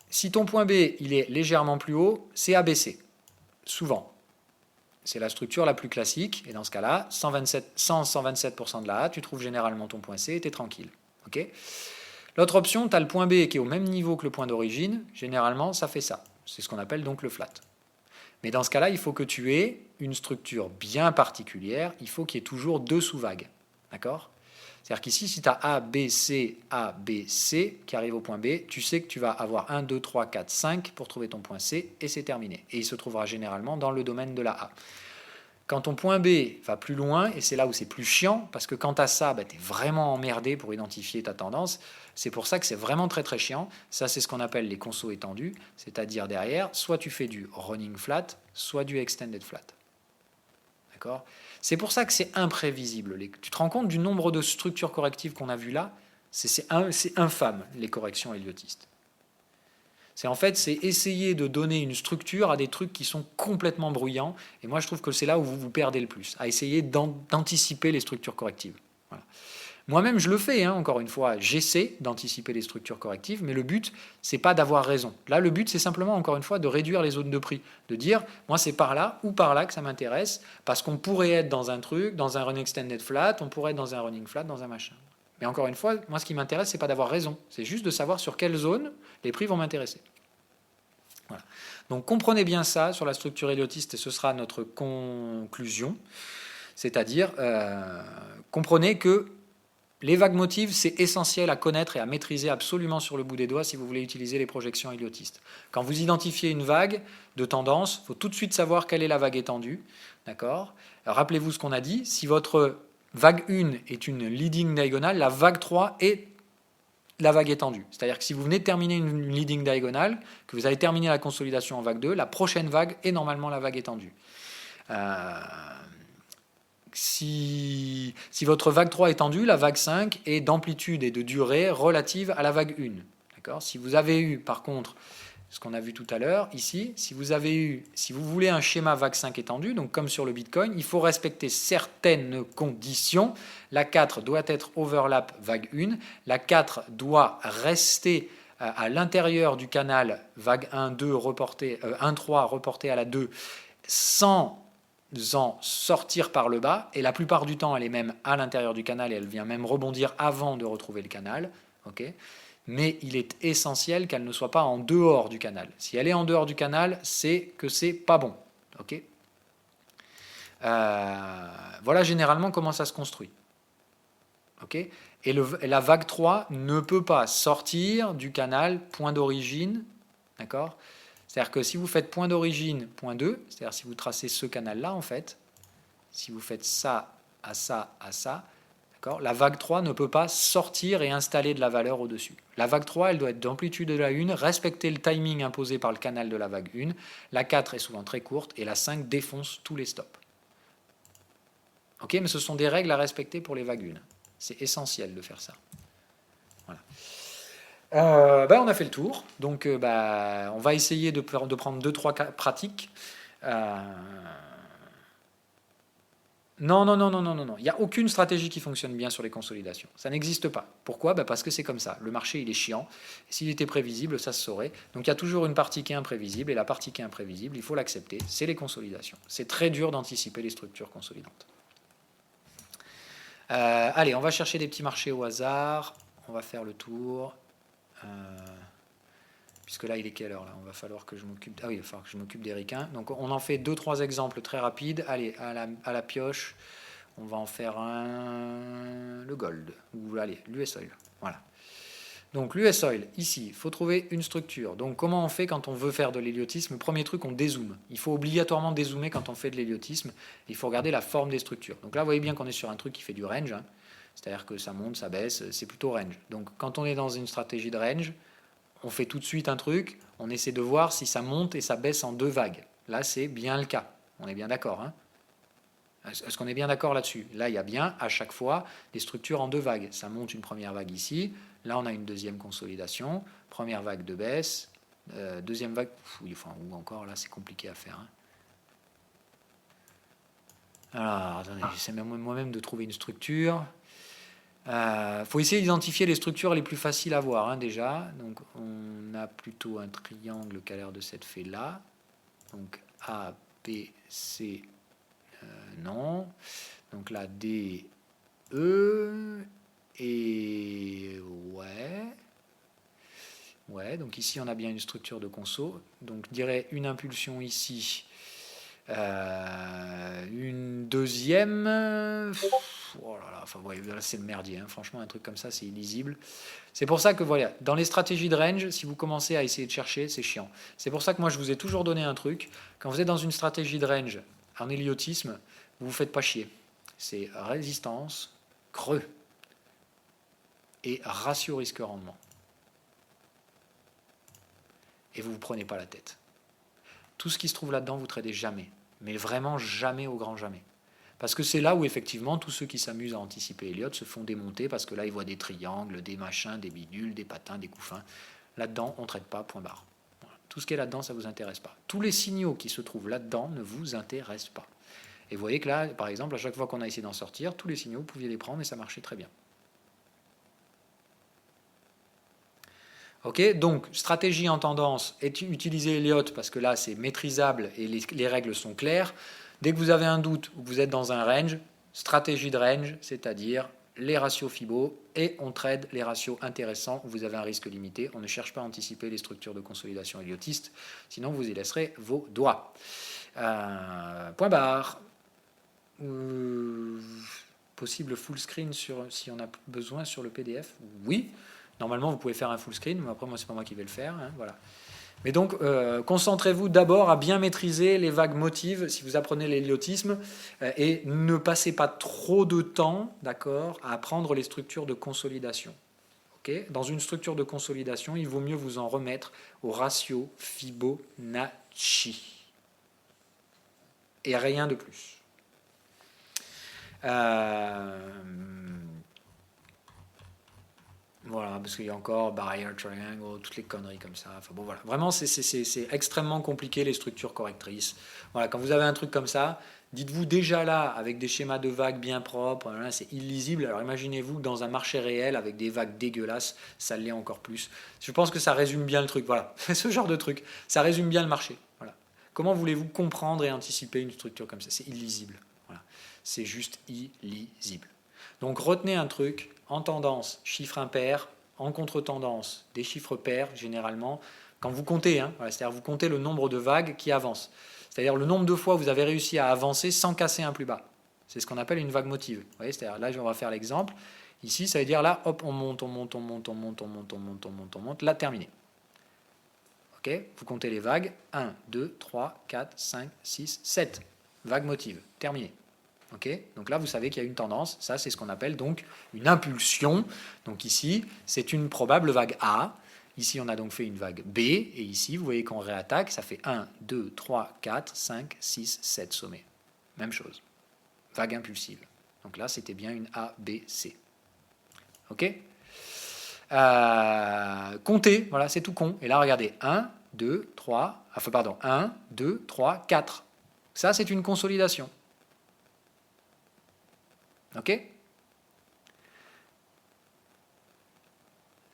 si ton point B il est légèrement plus haut, c'est ABC. Souvent. C'est la structure la plus classique, et dans ce cas-là, 127% de la A, tu trouves généralement ton point C et tu es tranquille. Okay ? L'autre option, tu as le point B qui est au même niveau que le point d'origine, généralement ça fait ça. C'est ce qu'on appelle donc le flat. Mais dans ce cas-là, il faut que tu aies une structure bien particulière, il faut qu'il y ait toujours 2 sous-vagues. D'accord ? C'est-à-dire qu'ici, si tu as A, B, C qui arrive au point B, tu sais que tu vas avoir 1, 2, 3, 4, 5 pour trouver ton point C et c'est terminé. Et il se trouvera généralement dans le domaine de la A. Quand ton point B va plus loin, et c'est là où c'est plus chiant, parce que quand tu as ça, tu es vraiment emmerdé pour identifier ta tendance. C'est pour ça que c'est vraiment très très chiant. Ça, c'est ce qu'on appelle les consos étendus, c'est-à-dire derrière, soit tu fais du running flat, soit du extended flat. D'accord ? C'est pour ça que c'est imprévisible. Tu te rends compte du nombre de structures correctives qu'on a vues là ? C'est infâme, les corrections héliotistes. C'est essayer de donner une structure à des trucs qui sont complètement bruyants. Et moi, je trouve que c'est là où vous vous perdez le plus, à essayer d'anticiper les structures correctives. Voilà. Moi-même, je le fais, encore une fois. J'essaie d'anticiper les structures correctives, mais le but, c'est pas d'avoir raison. Là, le but, c'est simplement, encore une fois, de réduire les zones de prix. De dire, moi, c'est par là ou par là que ça m'intéresse, parce qu'on pourrait être dans un truc, dans un running extended flat, on pourrait être dans un running flat, dans un machin. Mais encore une fois, moi, ce qui m'intéresse, c'est pas d'avoir raison. C'est juste de savoir sur quelle zone les prix vont m'intéresser. Voilà. Donc, comprenez bien ça sur la structure héliotiste, et ce sera notre conclusion. C'est-à-dire, comprenez que les vagues motives, c'est essentiel à connaître et à maîtriser absolument sur le bout des doigts si vous voulez utiliser les projections héliotistes. Quand vous identifiez une vague de tendance, il faut tout de suite savoir quelle est la vague étendue. D'accord ? Rappelez-vous ce qu'on a dit. Si votre vague 1 est une leading diagonale, la vague 3 est la vague étendue. C'est-à-dire que si vous venez de terminer une leading diagonale, que vous avez terminé la consolidation en vague 2, la prochaine vague est normalement la vague étendue. Si votre vague 3 est tendue, la vague 5 est d'amplitude et de durée relative à la vague 1. D'accord ? Si vous avez eu, par contre, ce qu'on a vu tout à l'heure, ici, si vous voulez un schéma vague 5 étendu, donc comme sur le Bitcoin, il faut respecter certaines conditions. La 4 doit être overlap vague 1, la 4 doit rester à l'intérieur du canal vague 1, 2 reporté, 1, 3 reporté à la 2 sans en sortir par le bas, et la plupart du temps elle est même à l'intérieur du canal et elle vient même rebondir avant de retrouver le canal. Okay, mais il est essentiel qu'elle ne soit pas en dehors du canal. Si elle est en dehors du canal, c'est que c'est pas bon. Okay, voilà généralement comment ça se construit. Okay, et la vague 3 ne peut pas sortir du canal point d'origine, d'accord ? C'est-à-dire que si vous faites point d'origine, point 2, c'est-à-dire si vous tracez ce canal-là, en fait, si vous faites ça, à ça, à ça, d'accord, la vague 3 ne peut pas sortir et installer de la valeur au-dessus. La vague 3, elle doit être d'amplitude de la 1, respecter le timing imposé par le canal de la vague 1. La 4 est souvent très courte et la 5 défonce tous les stops. Ok, mais ce sont des règles à respecter pour les vagues 1. C'est essentiel de faire ça. Voilà. On a fait le tour, donc on va essayer de prendre 2-3 cas pratiques. Non, il n'y a aucune stratégie qui fonctionne bien sur les consolidations. Ça n'existe pas. Pourquoi ? Parce que c'est comme ça. Le marché, il est chiant. S'il était prévisible, ça se saurait. Donc il y a toujours une partie qui est imprévisible, et la partie qui est imprévisible, il faut l'accepter, c'est les consolidations. C'est très dur d'anticiper les structures consolidantes. Allez, on va chercher des petits marchés au hasard. On va faire le tour. Puisque là, il est quelle heure là ? On va falloir que je m'occupe. Ah oui, il va falloir que je m'occupe des ricains. Donc, on en fait 2-3 exemples très rapides. Allez, à la pioche, on va en faire le gold. Ou allez, l'US Oil. Voilà. Donc, l'US Oil, ici, il faut trouver une structure. Donc, comment on fait quand on veut faire de l'héliotisme ? Premier truc, on dézoome. Il faut obligatoirement dézoomer quand on fait de l'héliotisme. Il faut regarder la forme des structures. Donc là, vous voyez bien qu'on est sur un truc qui fait du range. Hein. C'est-à-dire que ça monte, ça baisse, c'est plutôt range. Donc, quand on est dans une stratégie de range, on fait tout de suite un truc, on essaie de voir si ça monte et ça baisse en 2 vagues. Là, c'est bien le cas. On est bien d'accord. Hein ? Est-ce qu'on est bien d'accord là-dessus ? Là, il y a bien, à chaque fois, des structures en 2 vagues. Ça monte une première vague ici. Là, on a une deuxième consolidation. Première vague de baisse. Deuxième vague... ou encore, là, c'est compliqué à faire. Hein. Alors, attendez, j'essaie moi-même de trouver une structure. Faut essayer d'identifier les structures les plus faciles à voir, hein, déjà. Donc, on a plutôt un triangle qui a l'air de s'être fait là. Donc, A, B, C, non. Donc là, D, E, et ouais. Donc ici, on a bien une structure de conso. Donc, je dirais une impulsion ici. Une deuxième. Oh là là, enfin, ouais, là, c'est le merdier. Hein. Franchement, un truc comme ça, c'est illisible. C'est pour ça que, voilà, dans les stratégies de range, si vous commencez à essayer de chercher, c'est chiant. C'est pour ça que moi, je vous ai toujours donné un truc. Quand vous êtes dans une stratégie de range en héliotisme, vous vous faites pas chier. C'est résistance, creux et ratio risque-rendement. Et vous ne vous prenez pas la tête. Tout ce qui se trouve là-dedans, vous ne tradez jamais. Mais vraiment jamais au grand jamais. Parce que c'est là où, effectivement, tous ceux qui s'amusent à anticiper Elliott se font démonter parce que là, ils voient des triangles, des machins, des bidules, des patins, des couffins. Là-dedans, on ne traite pas, point barre. Voilà. Tout ce qui est là-dedans, ça ne vous intéresse pas. Tous les signaux qui se trouvent là-dedans ne vous intéressent pas. Et vous voyez que là, par exemple, à chaque fois qu'on a essayé d'en sortir, tous les signaux, vous pouviez les prendre et ça marchait très bien. Ok, donc stratégie en tendance, utiliser Elliott parce que là c'est maîtrisable et les règles sont claires. Dès que vous avez un doute ou que vous êtes dans un range, stratégie de range, c'est-à-dire les ratios FIBO et on trade les ratios intéressants où vous avez un risque limité. On ne cherche pas à anticiper les structures de consolidation elliottiste, sinon vous y laisserez vos doigts. Point barre. possible full screen si on a besoin sur le PDF? Oui. Normalement, vous pouvez faire un full screen, mais après, moi, c'est pas moi qui vais le faire. Hein, voilà. Mais donc, concentrez-vous d'abord à bien maîtriser les vagues motives si vous apprenez l'héliotisme et ne passez pas trop de temps, d'accord, à apprendre les structures de consolidation. Okay. Dans une structure de consolidation, il vaut mieux vous en remettre au ratio Fibonacci. Et rien de plus. Voilà, parce qu'il y a encore barrier, triangle, toutes les conneries comme ça. Enfin bon, voilà. Vraiment, c'est extrêmement compliqué les structures correctrices. Voilà, quand vous avez un truc comme ça, dites-vous déjà là, avec des schémas de vagues bien propres, là, c'est illisible. Alors imaginez-vous que dans un marché réel, avec des vagues dégueulasses, ça l'est encore plus. Je pense que ça résume bien le truc. Voilà, ce genre de truc, ça résume bien le marché. Voilà. Comment voulez-vous comprendre et anticiper une structure comme ça? C'est illisible. Voilà. C'est juste illisible. Donc retenez un truc, en tendance, chiffre impair, en contre-tendance, des chiffres pairs généralement, quand vous comptez, hein, voilà, c'est-à-dire vous comptez le nombre de vagues qui avancent, c'est-à-dire le nombre de fois où vous avez réussi à avancer sans casser un plus bas. C'est ce qu'on appelle une vague motive. Vous voyez, c'est-à-dire là, on va faire l'exemple. Ici, ça veut dire là, hop, on monte, on monte, on monte, on monte, on monte, on monte, on monte, on monte, là, terminé. Ok, vous comptez les vagues, 1, 2, 3, 4, 5, 6, 7. Vague motive, terminé. Okay, donc là, vous savez qu'il y a une tendance. Ça, c'est ce qu'on appelle donc une impulsion. Donc ici, c'est une probable vague A. Ici, on a donc fait une vague B. Et ici, vous voyez qu'on réattaque. Ça fait 1, 2, 3, 4, 5, 6, 7 sommets. Même chose. Vague impulsive. Donc là, c'était bien une A, B, C. OK, comptez. Voilà, c'est tout con. Et là, regardez. 1, 2, 3. Enfin, pardon. 1, 2, 3, 4. Ça, c'est une consolidation. Ok,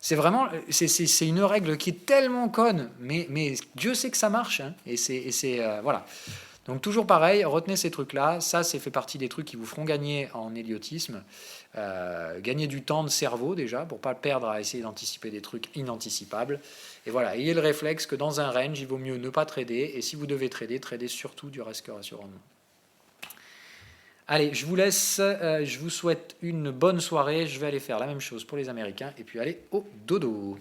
c'est vraiment, c'est une règle qui est tellement conne, mais Dieu sait que ça marche, hein, et c'est voilà. Donc toujours pareil, retenez ces trucs-là. Ça, c'est fait partie des trucs qui vous feront gagner en héliotisme, gagner du temps de cerveau déjà pour pas le perdre à essayer d'anticiper des trucs inanticipables. Et voilà, ayez le réflexe que dans un range, il vaut mieux ne pas trader, et si vous devez trader, tradez surtout du risque ratio rendement. Allez, je vous laisse, je vous souhaite une bonne soirée, je vais aller faire la même chose pour les Américains, et puis allez au dodo.